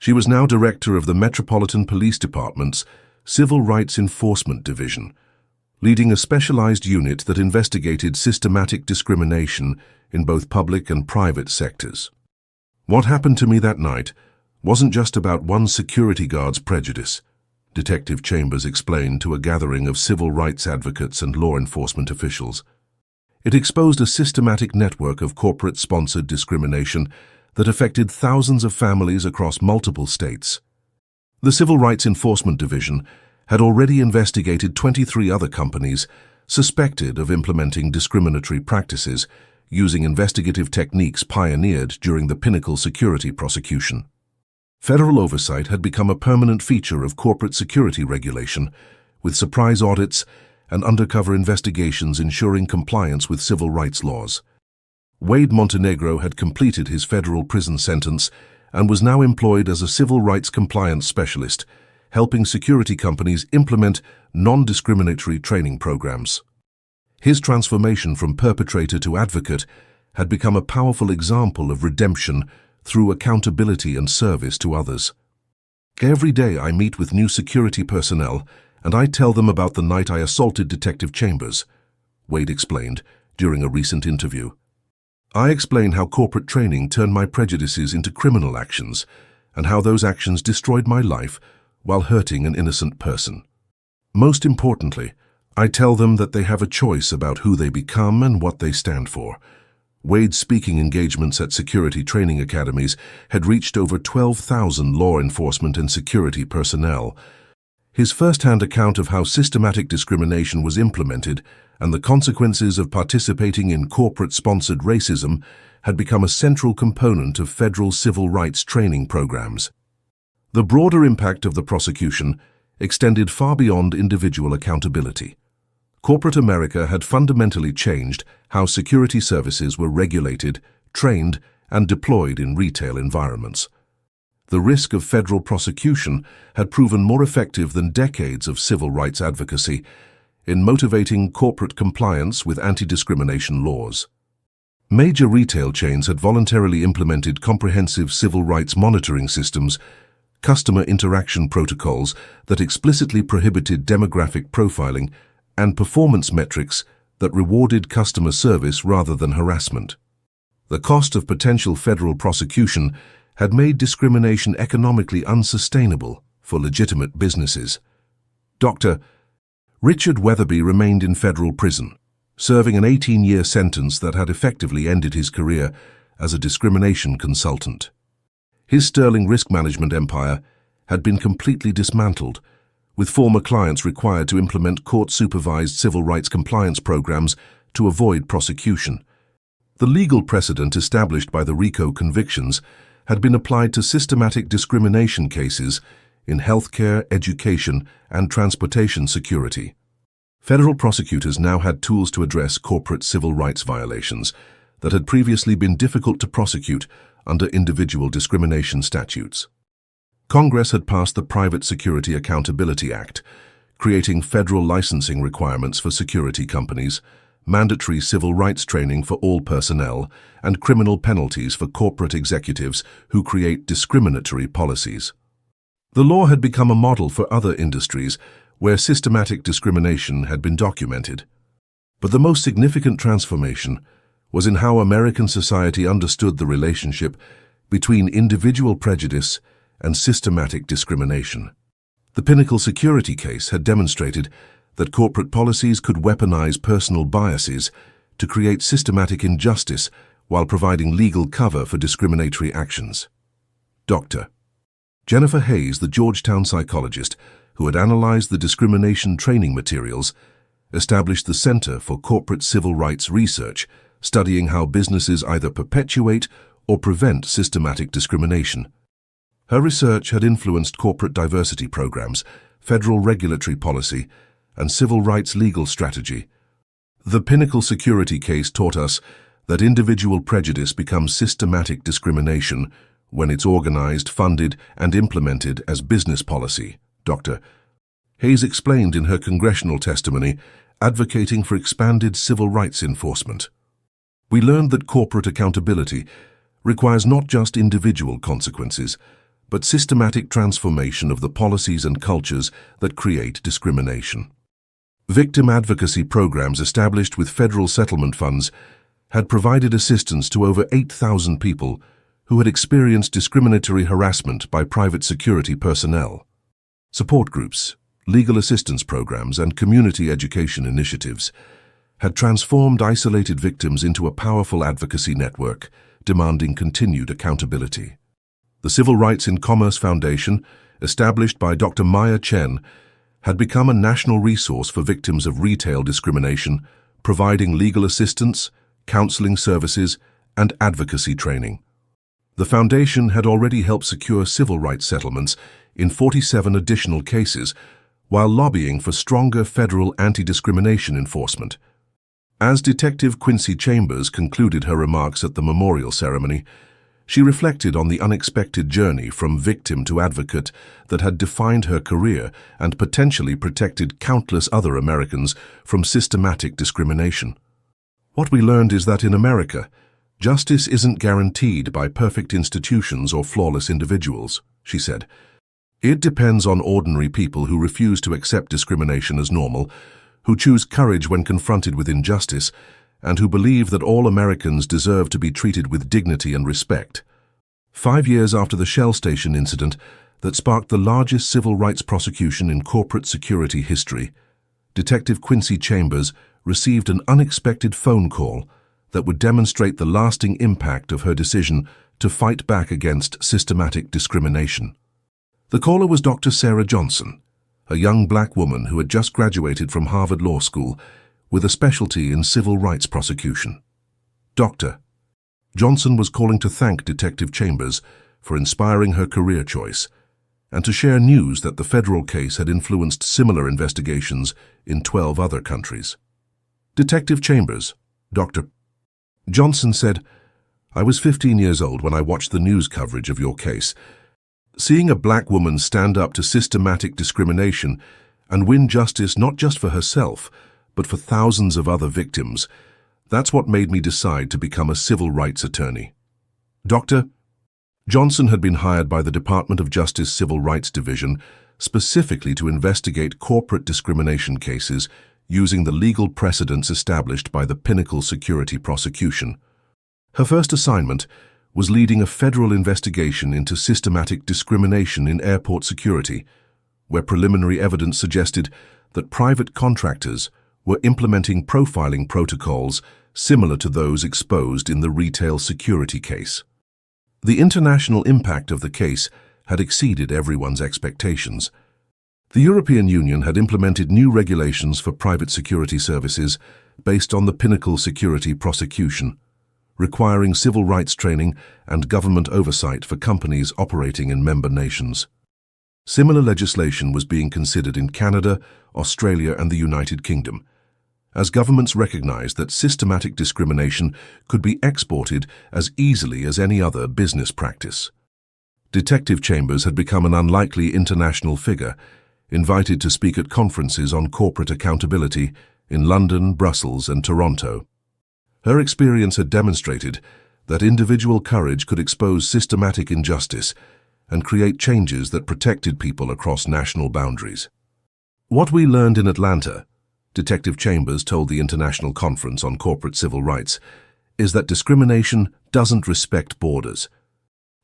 She was now director of the Metropolitan Police Department's Civil Rights Enforcement Division, leading a specialized unit that investigated systematic discrimination in both public and private sectors. "What happened to me that night wasn't just about one security guard's prejudice," Detective Chambers explained to a gathering of civil rights advocates and law enforcement officials. It exposed a systematic network of corporate-sponsored discrimination that affected thousands of families across multiple states. The Civil Rights Enforcement Division had already investigated 23 other companies suspected of implementing discriminatory practices using investigative techniques pioneered during the Pinnacle security prosecution. Federal oversight had become a permanent feature of corporate security regulation, with surprise audits and undercover investigations ensuring compliance with civil rights laws. Wade Montenegro had completed his federal prison sentence and was now employed as a civil rights compliance specialist, helping security companies implement non-discriminatory training programs. His transformation from perpetrator to advocate had become a powerful example of redemption through accountability and service to others. "Every day I meet with new security personnel and I tell them about the night I assaulted Detective Chambers," Wade explained during a recent interview. "I explain how corporate training turned my prejudices into criminal actions and how those actions destroyed my life while hurting an innocent person. Most importantly, I tell them that they have a choice about who they become and what they stand for." Wade's speaking engagements at security training academies had reached over 12,000 law enforcement and security personnel. His first-hand account of how systematic discrimination was implemented and the consequences of participating in corporate-sponsored racism had become a central component of federal civil rights training programs. The broader impact of the prosecution extended far beyond individual accountability. Corporate America had fundamentally changed how security services were regulated, trained, and deployed in retail environments. The risk of federal prosecution had proven more effective than decades of civil rights advocacy in motivating corporate compliance with anti-discrimination laws. Major retail chains had voluntarily implemented comprehensive civil rights monitoring systems, customer interaction protocols that explicitly prohibited demographic profiling, and performance metrics that rewarded customer service rather than harassment. The cost of potential federal prosecution had made discrimination economically unsustainable for legitimate businesses. Dr. Richard Weatherby remained in federal prison, serving an 18-year sentence that had effectively ended his career as a discrimination consultant. His sterling risk management empire had been completely dismantled, with former clients required to implement court-supervised civil rights compliance programs to avoid prosecution. The legal precedent established by the RICO convictions had been applied to systematic discrimination cases in healthcare, education, and transportation security. Federal prosecutors now had tools to address corporate civil rights violations that had previously been difficult to prosecute under individual discrimination statutes. Congress had passed the Private Security Accountability Act, creating federal licensing requirements for security companies, mandatory civil rights training for all personnel, and criminal penalties for corporate executives who create discriminatory policies. The law had become a model for other industries where systematic discrimination had been documented. But the most significant transformation was in how American society understood the relationship between individual prejudice and systematic discrimination. The Pinnacle security case had demonstrated that corporate policies could weaponize personal biases to create systematic injustice while providing legal cover for discriminatory actions. Dr. Jennifer Hayes, the Georgetown psychologist who had analyzed the discrimination training materials, established the Center for Corporate Civil Rights Research, studying how businesses either perpetuate or prevent systematic discrimination. Her research had influenced corporate diversity programs, federal regulatory policy, and civil rights legal strategy. The Pinnacle security case taught us that individual prejudice becomes systematic discrimination when it's organized, funded, and implemented as business policy, Dr. Hayes explained in her congressional testimony, advocating for expanded civil rights enforcement. We learned that corporate accountability requires not just individual consequences, but systematic transformation of the policies and cultures that create discrimination. Victim advocacy programs established with federal settlement funds had provided assistance to over 8,000 people who had experienced discriminatory harassment by private security personnel. Support groups, legal assistance programs, and community education initiatives had transformed isolated victims into a powerful advocacy network, demanding continued accountability. The Civil Rights in Commerce Foundation, established by Dr. Maya Chen, had become a national resource for victims of retail discrimination, providing legal assistance, counseling services, and advocacy training. The foundation had already helped secure civil rights settlements in 47 additional cases, while lobbying for stronger federal anti-discrimination enforcement. As Detective Quincy Chambers concluded her remarks at the memorial ceremony, she reflected on the unexpected journey from victim to advocate that had defined her career and potentially protected countless other Americans from systematic discrimination. What we learned is that in America, justice isn't guaranteed by perfect institutions or flawless individuals, she said. It depends on ordinary people who refuse to accept discrimination as normal, who choose courage when confronted with injustice, and who believe that all Americans deserve to be treated with dignity and respect. 5 years after the Shell Station incident that sparked the largest civil rights prosecution in corporate security history, Detective Quincy Chambers received an unexpected phone call that would demonstrate the lasting impact of her decision to fight back against systematic discrimination. The caller was Dr. Sarah Johnson, a young black woman who had just graduated from Harvard Law School with a specialty in civil rights prosecution. Dr. Johnson was calling to thank Detective Chambers for inspiring her career choice and to share news that the federal case had influenced similar investigations in 12 other countries. Detective Chambers, Dr. Johnson said, "I was 15 years old when I watched the news coverage of your case. Seeing a black woman stand up to systematic discrimination and win justice not just for herself, but for thousands of other victims, that's what made me decide to become a civil rights attorney." Dr. Johnson had been hired by the Department of Justice Civil Rights Division specifically to investigate corporate discrimination cases using the legal precedents established by the Pinnacle security prosecution. Her first assignment was leading a federal investigation into systematic discrimination in airport security, where preliminary evidence suggested that private contractors were implementing profiling protocols similar to those exposed in the retail security case. The international impact of the case had exceeded everyone's expectations. The European Union had implemented new regulations for private security services based on the Pinnacle security prosecution, requiring civil rights training and government oversight for companies operating in member nations. Similar legislation was being considered in Canada, Australia, and the United Kingdom, as governments recognized that systematic discrimination could be exported as easily as any other business practice. Detective Chambers had become an unlikely international figure, invited to speak at conferences on corporate accountability in London, Brussels, and Toronto. Her experience had demonstrated that individual courage could expose systematic injustice and create changes that protected people across national boundaries. What we learned in Atlanta, Detective Chambers told the International Conference on Corporate Civil Rights, is that discrimination doesn't respect borders.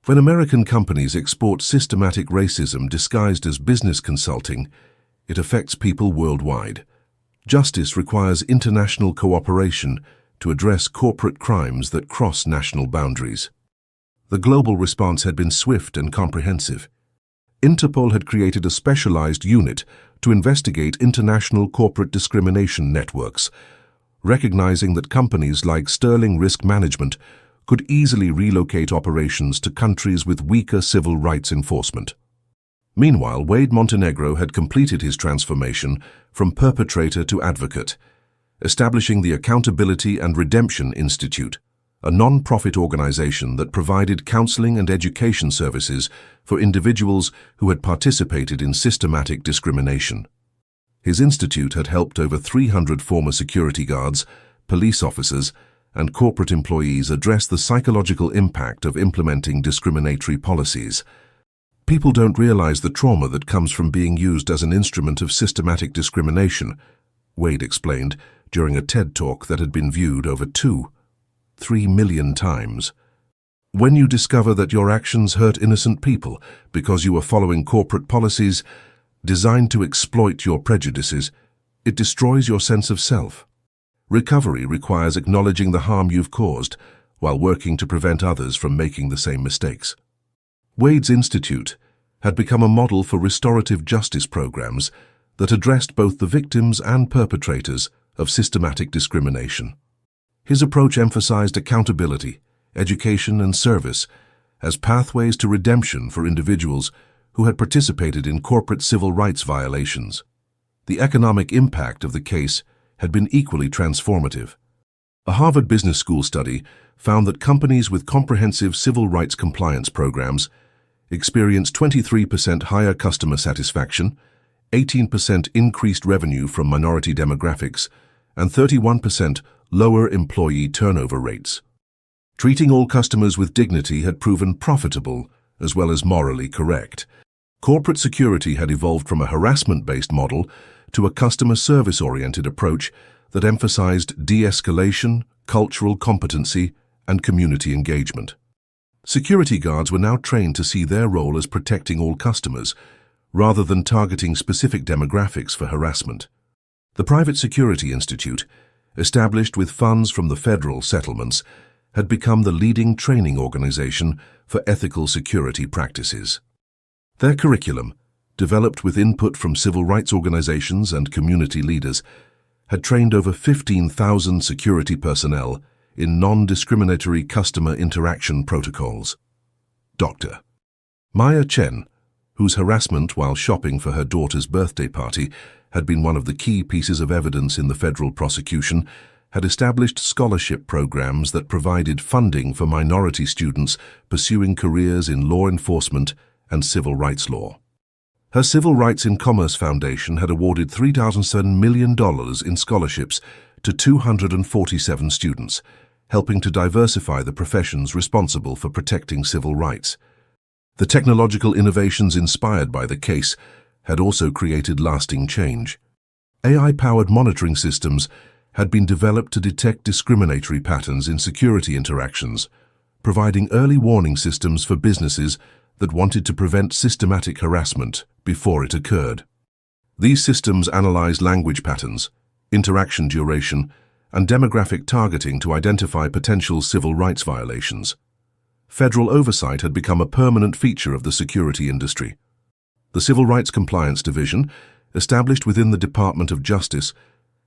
When American companies export systematic racism disguised as business consulting, it affects people worldwide. Justice requires international cooperation to address corporate crimes that cross national boundaries. The global response had been swift and comprehensive. Interpol had created a specialized unit to investigate international corporate discrimination networks, recognizing that companies like Sterling Risk Management could easily relocate operations to countries with weaker civil rights enforcement. Meanwhile, Wade Montenegro had completed his transformation from perpetrator to advocate, establishing the Accountability and Redemption Institute, a non-profit organization that provided counseling and education services for individuals who had participated in systematic discrimination. His institute had helped over 300 former security guards, police officers, and corporate employees address the psychological impact of implementing discriminatory policies. People don't realize the trauma that comes from being used as an instrument of systematic discrimination, Wade explained during a TED Talk that had been viewed over 3 million times. When you discover that your actions hurt innocent people because you are following corporate policies designed to exploit your prejudices, it destroys your sense of self. Recovery requires acknowledging the harm you've caused while working to prevent others from making the same mistakes. Wade's institute had become a model for restorative justice programs that addressed both the victims and perpetrators of systematic discrimination. His approach emphasized accountability, education, and service as pathways to redemption for individuals who had participated in corporate civil rights violations. The economic impact of the case had been equally transformative. A Harvard Business School study found that companies with comprehensive civil rights compliance programs experienced 23% higher customer satisfaction, 18% increased revenue from minority demographics, and 31% lower employee turnover rates. Treating all customers with dignity had proven profitable as well as morally correct. Corporate security had evolved from a harassment-based model to a customer service-oriented approach that emphasized de-escalation, cultural competency, and community engagement. Security guards were now trained to see their role as protecting all customers, rather than targeting specific demographics for harassment. The Private Security Institute, established with funds from the federal settlements, had become the leading training organization for ethical security practices. Their curriculum, developed with input from civil rights organizations and community leaders, had trained over 15,000 security personnel in non-discriminatory customer interaction protocols. Dr. Maya Chen, whose harassment while shopping for her daughter's birthday party had been one of the key pieces of evidence in the federal prosecution, had established scholarship programs that provided funding for minority students pursuing careers in law enforcement and civil rights law. Her Civil Rights in Commerce Foundation had awarded $3,7 million in scholarships to 247 students, helping to diversify the professions responsible for protecting civil rights. The technological innovations inspired by the case had also created lasting change. AI-powered monitoring systems had been developed to detect discriminatory patterns in security interactions, providing early warning systems for businesses that wanted to prevent systematic harassment before it occurred. These systems analyze language patterns, interaction duration, and demographic targeting to identify potential civil rights violations. Federal oversight had become a permanent feature of the security industry. The Civil Rights Compliance Division, established within the Department of Justice,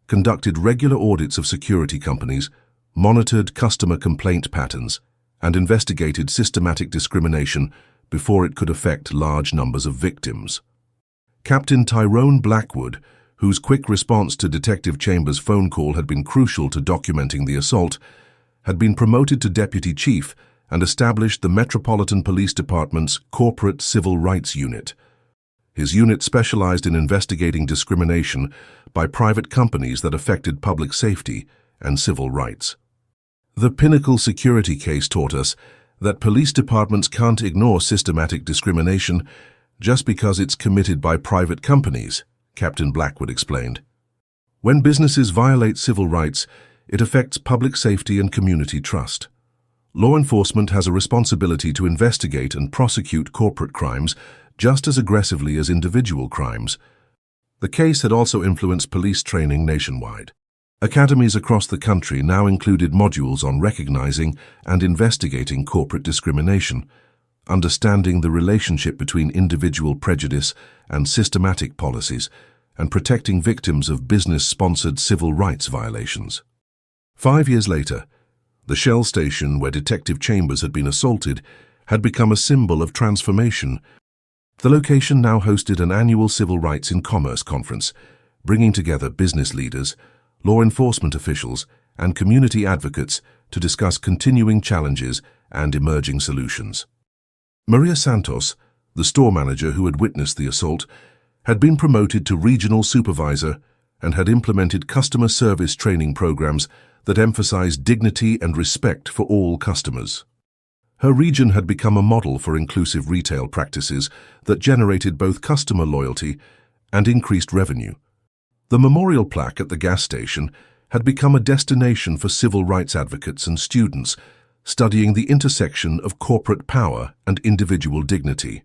conducted regular audits of security companies, monitored customer complaint patterns, and investigated systematic discrimination before it could affect large numbers of victims. Captain Tyrone Blackwood, whose quick response to Detective Chambers' phone call had been crucial to documenting the assault, had been promoted to Deputy Chief and established the Metropolitan Police Department's Corporate Civil Rights Unit. His unit specialized in investigating discrimination by private companies that affected public safety and civil rights. The Pinnacle security case taught us that police departments can't ignore systematic discrimination just because it's committed by private companies, Captain Blackwood explained. When businesses violate civil rights, it affects public safety and community trust. Law enforcement has a responsibility to investigate and prosecute corporate crimes just as aggressively as individual crimes. The case had also influenced police training nationwide. Academies across the country now included modules on recognizing and investigating corporate discrimination, understanding the relationship between individual prejudice and systematic policies, and protecting victims of business-sponsored civil rights violations. 5 years later, the Shell station where Detective Chambers had been assaulted had become a symbol of transformation. The location now hosted an annual Civil Rights in Commerce conference, bringing together business leaders, law enforcement officials, and community advocates to discuss continuing challenges and emerging solutions. Maria Santos, the store manager who had witnessed the assault, had been promoted to regional supervisor and had implemented customer service training programs that emphasized dignity and respect for all customers. Her region had become a model for inclusive retail practices that generated both customer loyalty and increased revenue. The memorial plaque at the gas station had become a destination for civil rights advocates and students studying the intersection of corporate power and individual dignity.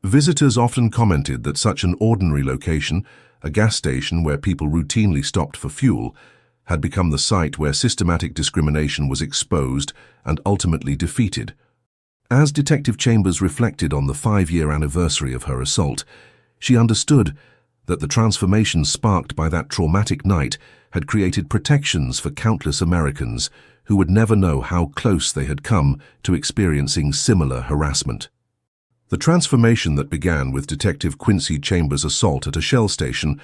Visitors often commented that such an ordinary location, a gas station where people routinely stopped for fuel, had become the site where systematic discrimination was exposed and ultimately defeated. As Detective Chambers reflected on the 5-year anniversary of her assault, she understood that the transformation sparked by that traumatic night had created protections for countless Americans who would never know how close they had come to experiencing similar harassment. The transformation that began with Detective Quincy Chambers' assault at a Shell station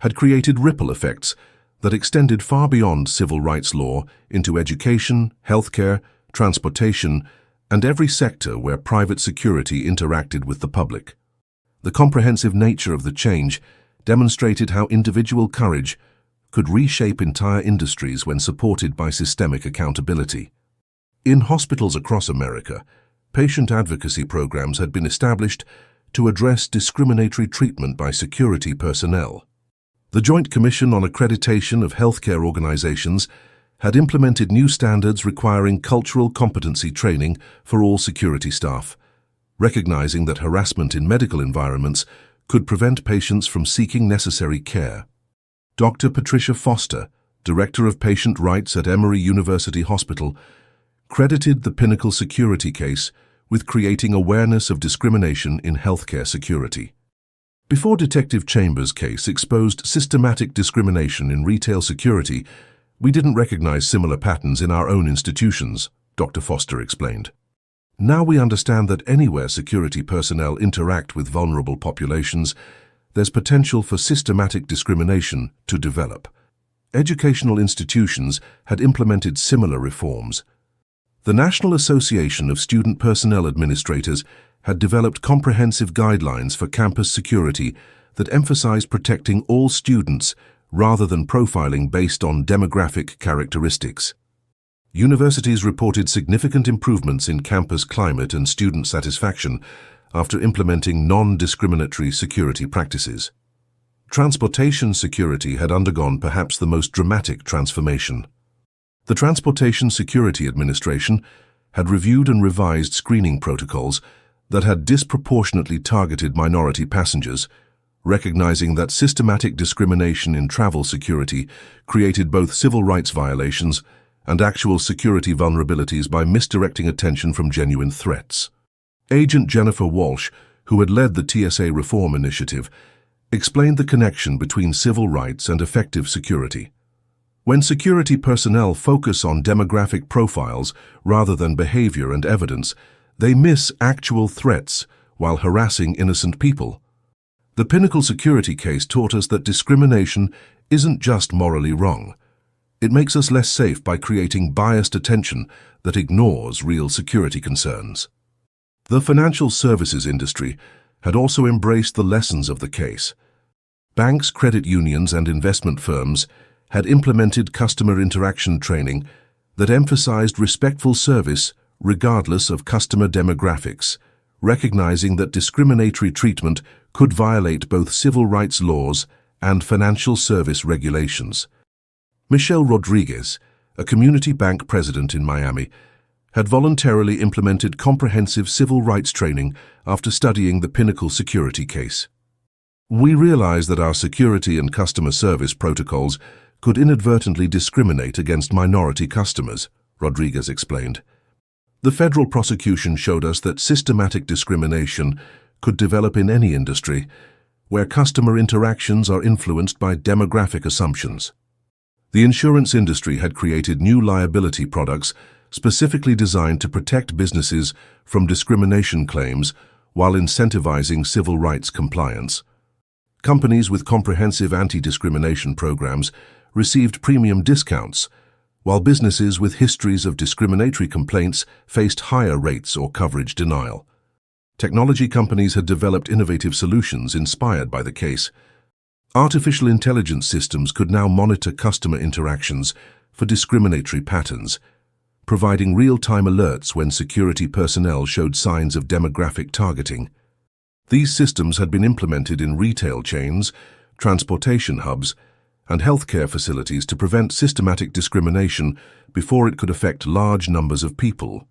had created ripple effects that extended far beyond civil rights law into education, healthcare, transportation, and every sector where private security interacted with the public. The comprehensive nature of the change demonstrated how individual courage could reshape entire industries when supported by systemic accountability. In hospitals across America, patient advocacy programs had been established to address discriminatory treatment by security personnel. The Joint Commission on Accreditation of Healthcare Organizations had implemented new standards requiring cultural competency training for all security staff, recognizing that harassment in medical environments could prevent patients from seeking necessary care. Dr. Patricia Foster, Director of Patient Rights at Emory University Hospital, credited the Pinnacle security case with creating awareness of discrimination in healthcare security. Before Detective Chambers' case exposed systematic discrimination in retail security, we didn't recognize similar patterns in our own institutions, Dr. Foster explained. Now we understand that anywhere security personnel interact with vulnerable populations, there's potential for systematic discrimination to develop. Educational institutions had implemented similar reforms. The National Association of Student Personnel Administrators had developed comprehensive guidelines for campus security that emphasized protecting all students rather than profiling based on demographic characteristics. Universities reported significant improvements in campus climate and student satisfaction after implementing non-discriminatory security practices. Transportation security had undergone perhaps the most dramatic transformation. The Transportation Security Administration had reviewed and revised screening protocols that had disproportionately targeted minority passengers, recognizing that systematic discrimination in travel security created both civil rights violations and actual security vulnerabilities by misdirecting attention from genuine threats. Agent Jennifer Walsh, who had led the TSA Reform Initiative, explained the connection between civil rights and effective security. When security personnel focus on demographic profiles rather than behavior and evidence, they miss actual threats while harassing innocent people. The Pinnacle security case taught us that discrimination isn't just morally wrong. It makes us less safe by creating biased attention that ignores real security concerns. The financial services industry had also embraced the lessons of the case. Banks, credit unions, and investment firms had implemented customer interaction training that emphasized respectful service regardless of customer demographics, recognizing that discriminatory treatment could violate both civil rights laws and financial service regulations. Michelle Rodriguez, a community bank president in Miami, had voluntarily implemented comprehensive civil rights training after studying the Pinnacle security case. We realized that our security and customer service protocols could inadvertently discriminate against minority customers, Rodriguez explained. The federal prosecution showed us that systematic discrimination could develop in any industry where customer interactions are influenced by demographic assumptions. The insurance industry had created new liability products specifically designed to protect businesses from discrimination claims while incentivizing civil rights compliance. Companies with comprehensive anti-discrimination programs received premium discounts, while businesses with histories of discriminatory complaints faced higher rates or coverage denial. Technology companies had developed innovative solutions inspired by the case. Artificial intelligence systems could now monitor customer interactions for discriminatory patterns, providing real-time alerts when security personnel showed signs of demographic targeting. These systems had been implemented in retail chains, transportation hubs, and healthcare facilities to prevent systematic discrimination before it could affect large numbers of people.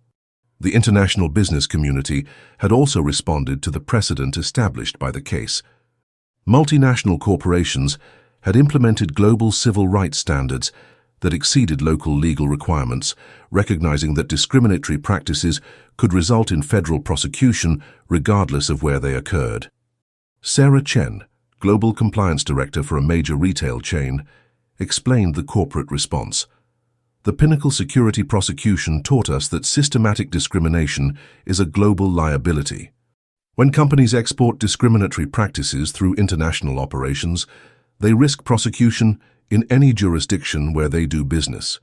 The international business community had also responded to the precedent established by the case. Multinational corporations had implemented global civil rights standards that exceeded local legal requirements, recognizing that discriminatory practices could result in federal prosecution regardless of where they occurred. Sarah Chen, Global Compliance Director for a major retail chain, explained the corporate response. The Pinnacle security prosecution taught us that systematic discrimination is a global liability. When companies export discriminatory practices through international operations, they risk prosecution in any jurisdiction where they do business.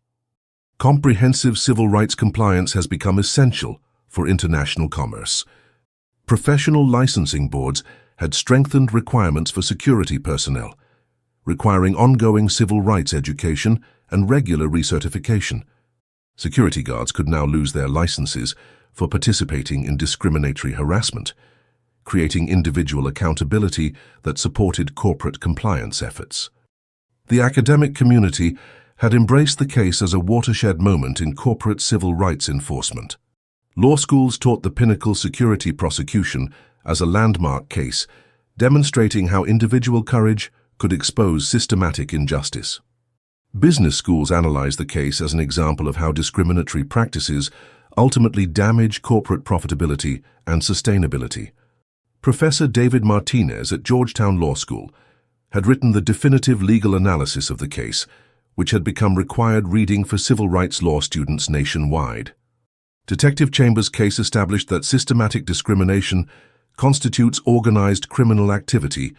Comprehensive civil rights compliance has become essential for international commerce. Professional licensing boards had strengthened requirements for security personnel, requiring ongoing civil rights education and regular recertification. Security guards could now lose their licenses for participating in discriminatory harassment, creating individual accountability that supported corporate compliance efforts. The academic community had embraced the case as a watershed moment in corporate civil rights enforcement. Law schools taught the Pinnacle security prosecution as a landmark case, demonstrating how individual courage could expose systematic injustice. Business schools analyzed the case as an example of how discriminatory practices ultimately damage corporate profitability and sustainability. Professor David Martinez at Georgetown Law School had written the definitive legal analysis of the case, which had become required reading for civil rights law students nationwide. Detective Chambers' case established that systematic discrimination constitutes organized criminal activity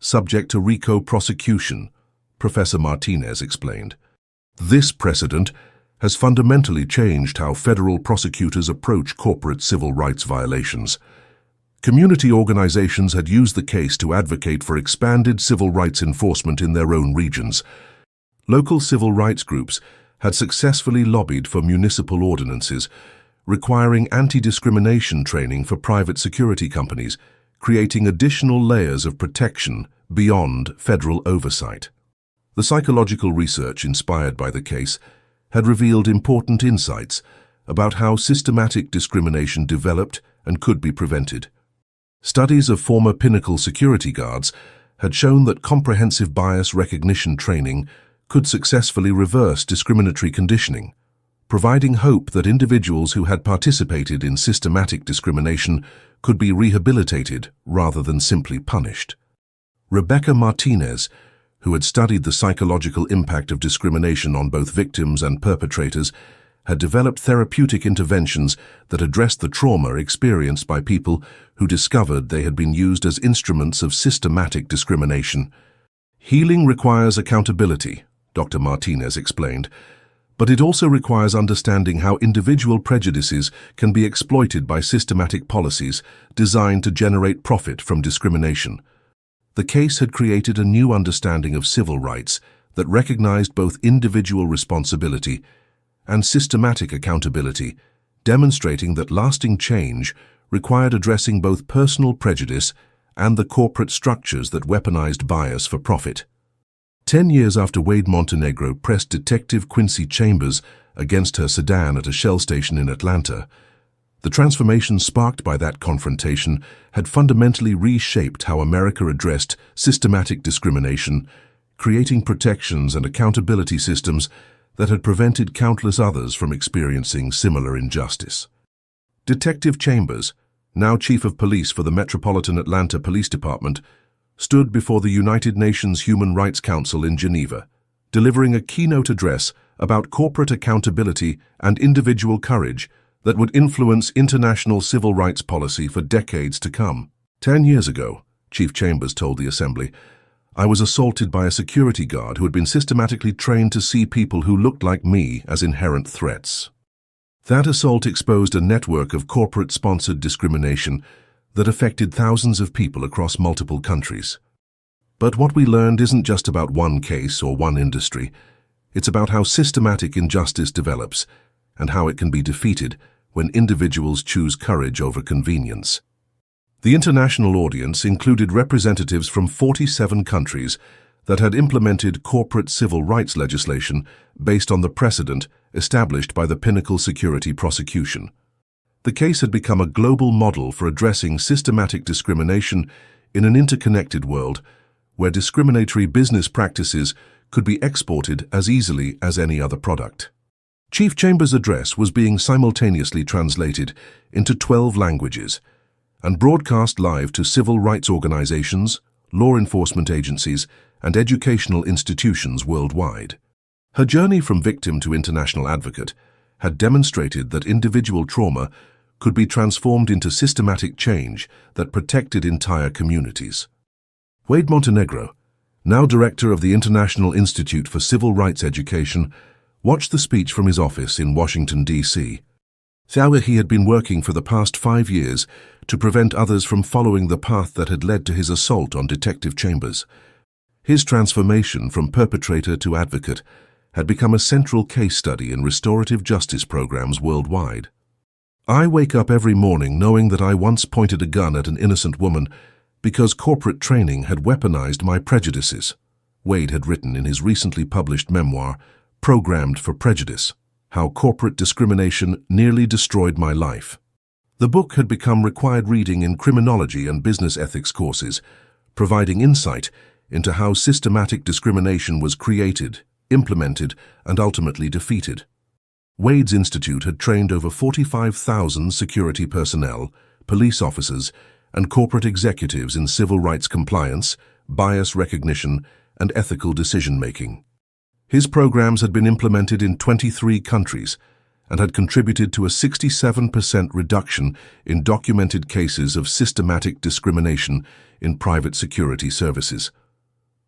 subject to RICO prosecution, Professor Martinez explained. This precedent has fundamentally changed how federal prosecutors approach corporate civil rights violations. Community organizations had used the case to advocate for expanded civil rights enforcement in their own regions. Local civil rights groups had successfully lobbied for municipal ordinances, requiring anti-discrimination training for private security companies, creating additional layers of protection beyond federal oversight. The psychological research inspired by the case had revealed important insights about how systematic discrimination developed and could be prevented. Studies of former Pinnacle security guards had shown that comprehensive bias recognition training could successfully reverse discriminatory conditioning, providing hope that individuals who had participated in systematic discrimination could be rehabilitated rather than simply punished. Rebecca Martinez, who had studied the psychological impact of discrimination on both victims and perpetrators, had developed therapeutic interventions that addressed the trauma experienced by people who discovered they had been used as instruments of systematic discrimination. Healing requires accountability, Dr. Martinez explained, but it also requires understanding how individual prejudices can be exploited by systematic policies designed to generate profit from discrimination. The case had created a new understanding of civil rights that recognized both individual responsibility and systematic accountability, demonstrating that lasting change required addressing both personal prejudice and the corporate structures that weaponized bias for profit. 10 years after Wade Montenegro pressed Detective Quincy Chambers against her sedan at a Shell station in Atlanta, the transformation sparked by that confrontation had fundamentally reshaped how America addressed systematic discrimination, creating protections and accountability systems that had prevented countless others from experiencing similar injustice. Detective Chambers, now Chief of Police for the Metropolitan Atlanta Police Department, stood before the United Nations Human Rights Council in Geneva, delivering a keynote address about corporate accountability and individual courage that would influence international civil rights policy for decades to come. 10 years ago, Chief Chambers told the Assembly, I was assaulted by a security guard who had been systematically trained to see people who looked like me as inherent threats. That assault exposed a network of corporate-sponsored discrimination that affected thousands of people across multiple countries. But what we learned isn't just about one case or one industry. It's about how systematic injustice develops and how it can be defeated when individuals choose courage over convenience. The international audience included representatives from 47 countries that had implemented corporate civil rights legislation based on the precedent established by the Pinnacle Security Prosecution. The case had become a global model for addressing systematic discrimination in an interconnected world where discriminatory business practices could be exported as easily as any other product. Chief Chambers' address was being simultaneously translated into 12 languages and broadcast live to civil rights organizations, law enforcement agencies, and educational institutions worldwide. Her journey from victim to international advocate had demonstrated that individual trauma could be transformed into systematic change that protected entire communities. Wade Montenegro, now director of the International Institute for Civil Rights Education, watched the speech from his office in Washington, D.C. Where he had been working for the past 5 years to prevent others from following the path that had led to his assault on Detective Chambers. His transformation from perpetrator to advocate had become a central case study in restorative justice programs worldwide. I wake up every morning knowing that I once pointed a gun at an innocent woman because corporate training had weaponized my prejudices, Wade had written in his recently published memoir, Programmed for Prejudice, How Corporate Discrimination Nearly Destroyed My Life. The book had become required reading in criminology and business ethics courses, providing insight into how systematic discrimination was created, implemented, and ultimately defeated. Wade's institute had trained over 45,000 security personnel, police officers, and corporate executives in civil rights compliance, bias recognition, and ethical decision-making. His programs had been implemented in 23 countries and had contributed to a 67% reduction in documented cases of systematic discrimination in private security services.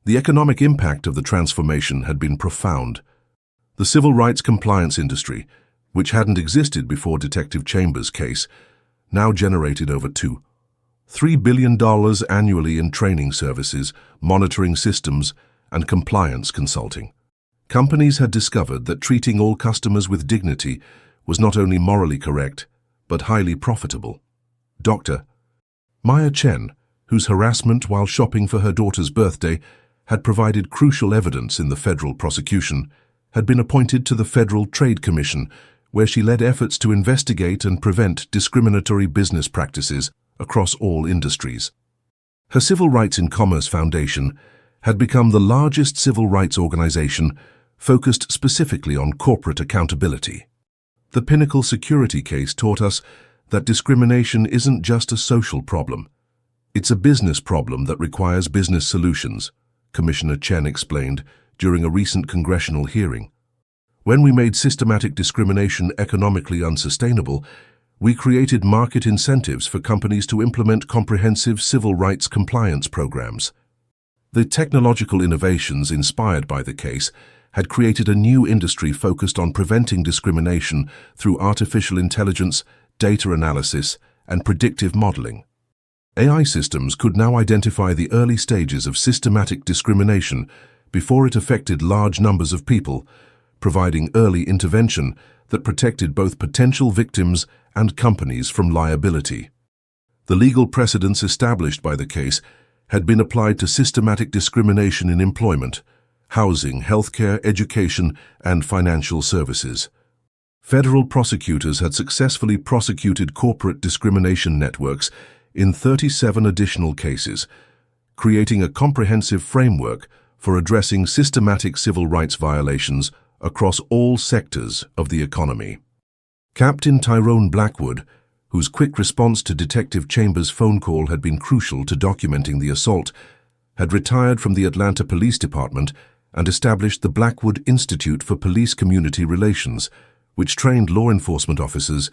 The economic impact of the transformation had been profound. The civil rights compliance industry, which hadn't existed before Detective Chambers' case, now generated over $3 billion annually in training services, monitoring systems, and compliance consulting. Companies had discovered that treating all customers with dignity was not only morally correct, but highly profitable. Dr. Maya Chen, whose harassment while shopping for her daughter's birthday had provided crucial evidence in the federal prosecution, had been appointed to the Federal Trade Commission, where she led efforts to investigate and prevent discriminatory business practices across all industries. Her Civil Rights in Commerce Foundation had become the largest civil rights organization focused specifically on corporate accountability. The Pinnacle security case taught us that discrimination isn't just a social problem. It's a business problem that requires business solutions, Commissioner Chen explained during a recent congressional hearing. When we made systematic discrimination economically unsustainable, we created market incentives for companies to implement comprehensive civil rights compliance programs. The technological innovations inspired by the case had created a new industry focused on preventing discrimination through artificial intelligence, data analysis, and predictive modeling. AI systems could now identify the early stages of systematic discrimination before it affected large numbers of people, providing early intervention that protected both potential victims and companies from liability. The legal precedents established by the case had been applied to systematic discrimination in employment, housing, healthcare, education, and financial services. Federal prosecutors had successfully prosecuted corporate discrimination networks in 37 additional cases, creating a comprehensive framework for addressing systematic civil rights violations across all sectors of the economy. Captain Tyrone Blackwood, whose quick response to Detective Chambers' phone call had been crucial to documenting the assault, had retired from the Atlanta Police Department and established the Blackwood Institute for Police Community Relations, which trained law enforcement officers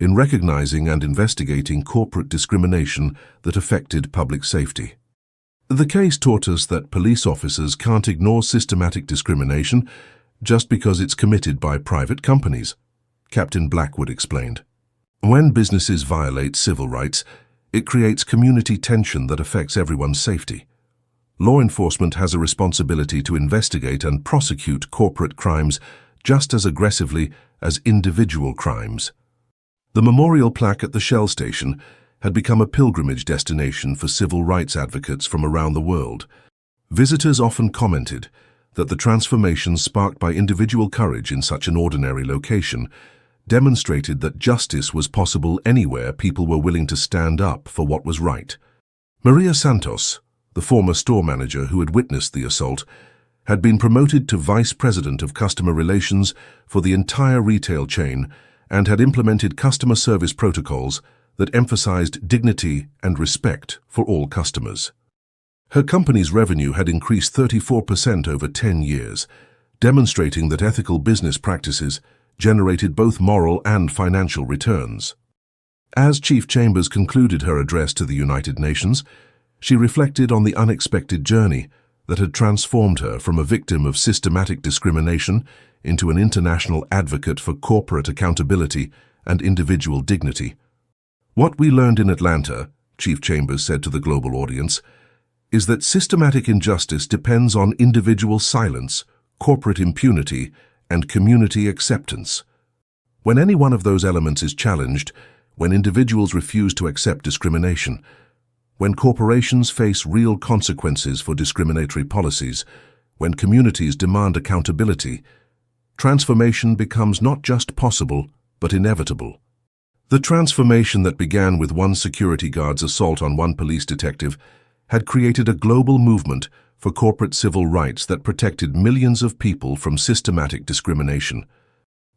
in recognizing and investigating corporate discrimination that affected public safety. The case taught us that police officers can't ignore systematic discrimination just because it's committed by private companies, Captain Blackwood explained. When businesses violate civil rights, it creates community tension that affects everyone's safety. Law enforcement has a responsibility to investigate and prosecute corporate crimes just as aggressively as individual crimes. The memorial plaque at the Shell station had become a pilgrimage destination for civil rights advocates from around the world. Visitors often commented that the transformation sparked by individual courage in such an ordinary location demonstrated that justice was possible anywhere people were willing to stand up for what was right. Maria Santos, the former store manager who had witnessed the assault, had been promoted to vice president of customer relations for the entire retail chain and had implemented customer service protocols that emphasized dignity and respect for all customers. Her company's revenue had increased 34% over 10 years, demonstrating that ethical business practices generated both moral and financial returns. As Chief Chambers concluded her address to the United Nations, she reflected on the unexpected journey that had transformed her from a victim of systematic discrimination into an international advocate for corporate accountability and individual dignity. What we learned in Atlanta, Chief Chambers said to the global audience, is that systematic injustice depends on individual silence, corporate impunity, and community acceptance. When any one of those elements is challenged, when individuals refuse to accept discrimination, when corporations face real consequences for discriminatory policies, when communities demand accountability, transformation becomes not just possible, but inevitable. The transformation that began with one security guard's assault on one police detective had created a global movement for corporate civil rights that protected millions of people from systematic discrimination.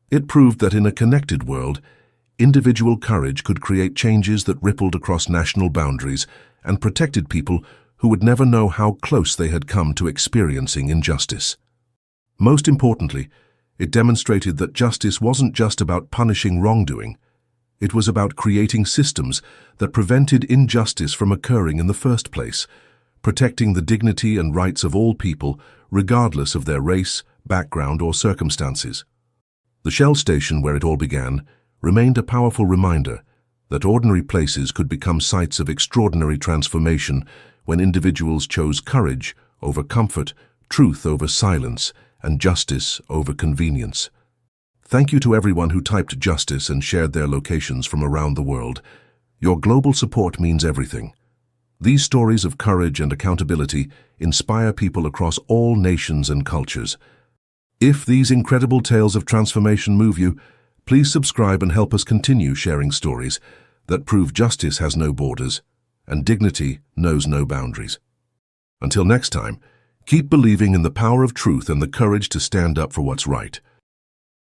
It proved that in a connected world, individual courage could create changes that rippled across national boundaries and protected people who would never know how close they had come to experiencing injustice. Most importantly, it demonstrated that justice wasn't just about punishing wrongdoing. It was about creating systems that prevented injustice from occurring in the first place, protecting the dignity and rights of all people, regardless of their race, background, or circumstances. The Shell station where it all began remained a powerful reminder that ordinary places could become sites of extraordinary transformation when individuals chose courage over comfort, truth over silence, and justice over convenience. Thank you to everyone who typed justice and shared their locations from around the world. Your global support means everything. These stories of courage and accountability inspire people across all nations and cultures. If these incredible tales of transformation move you, please subscribe and help us continue sharing stories that prove justice has no borders and dignity knows no boundaries. Until next time, keep believing in the power of truth and the courage to stand up for what's right.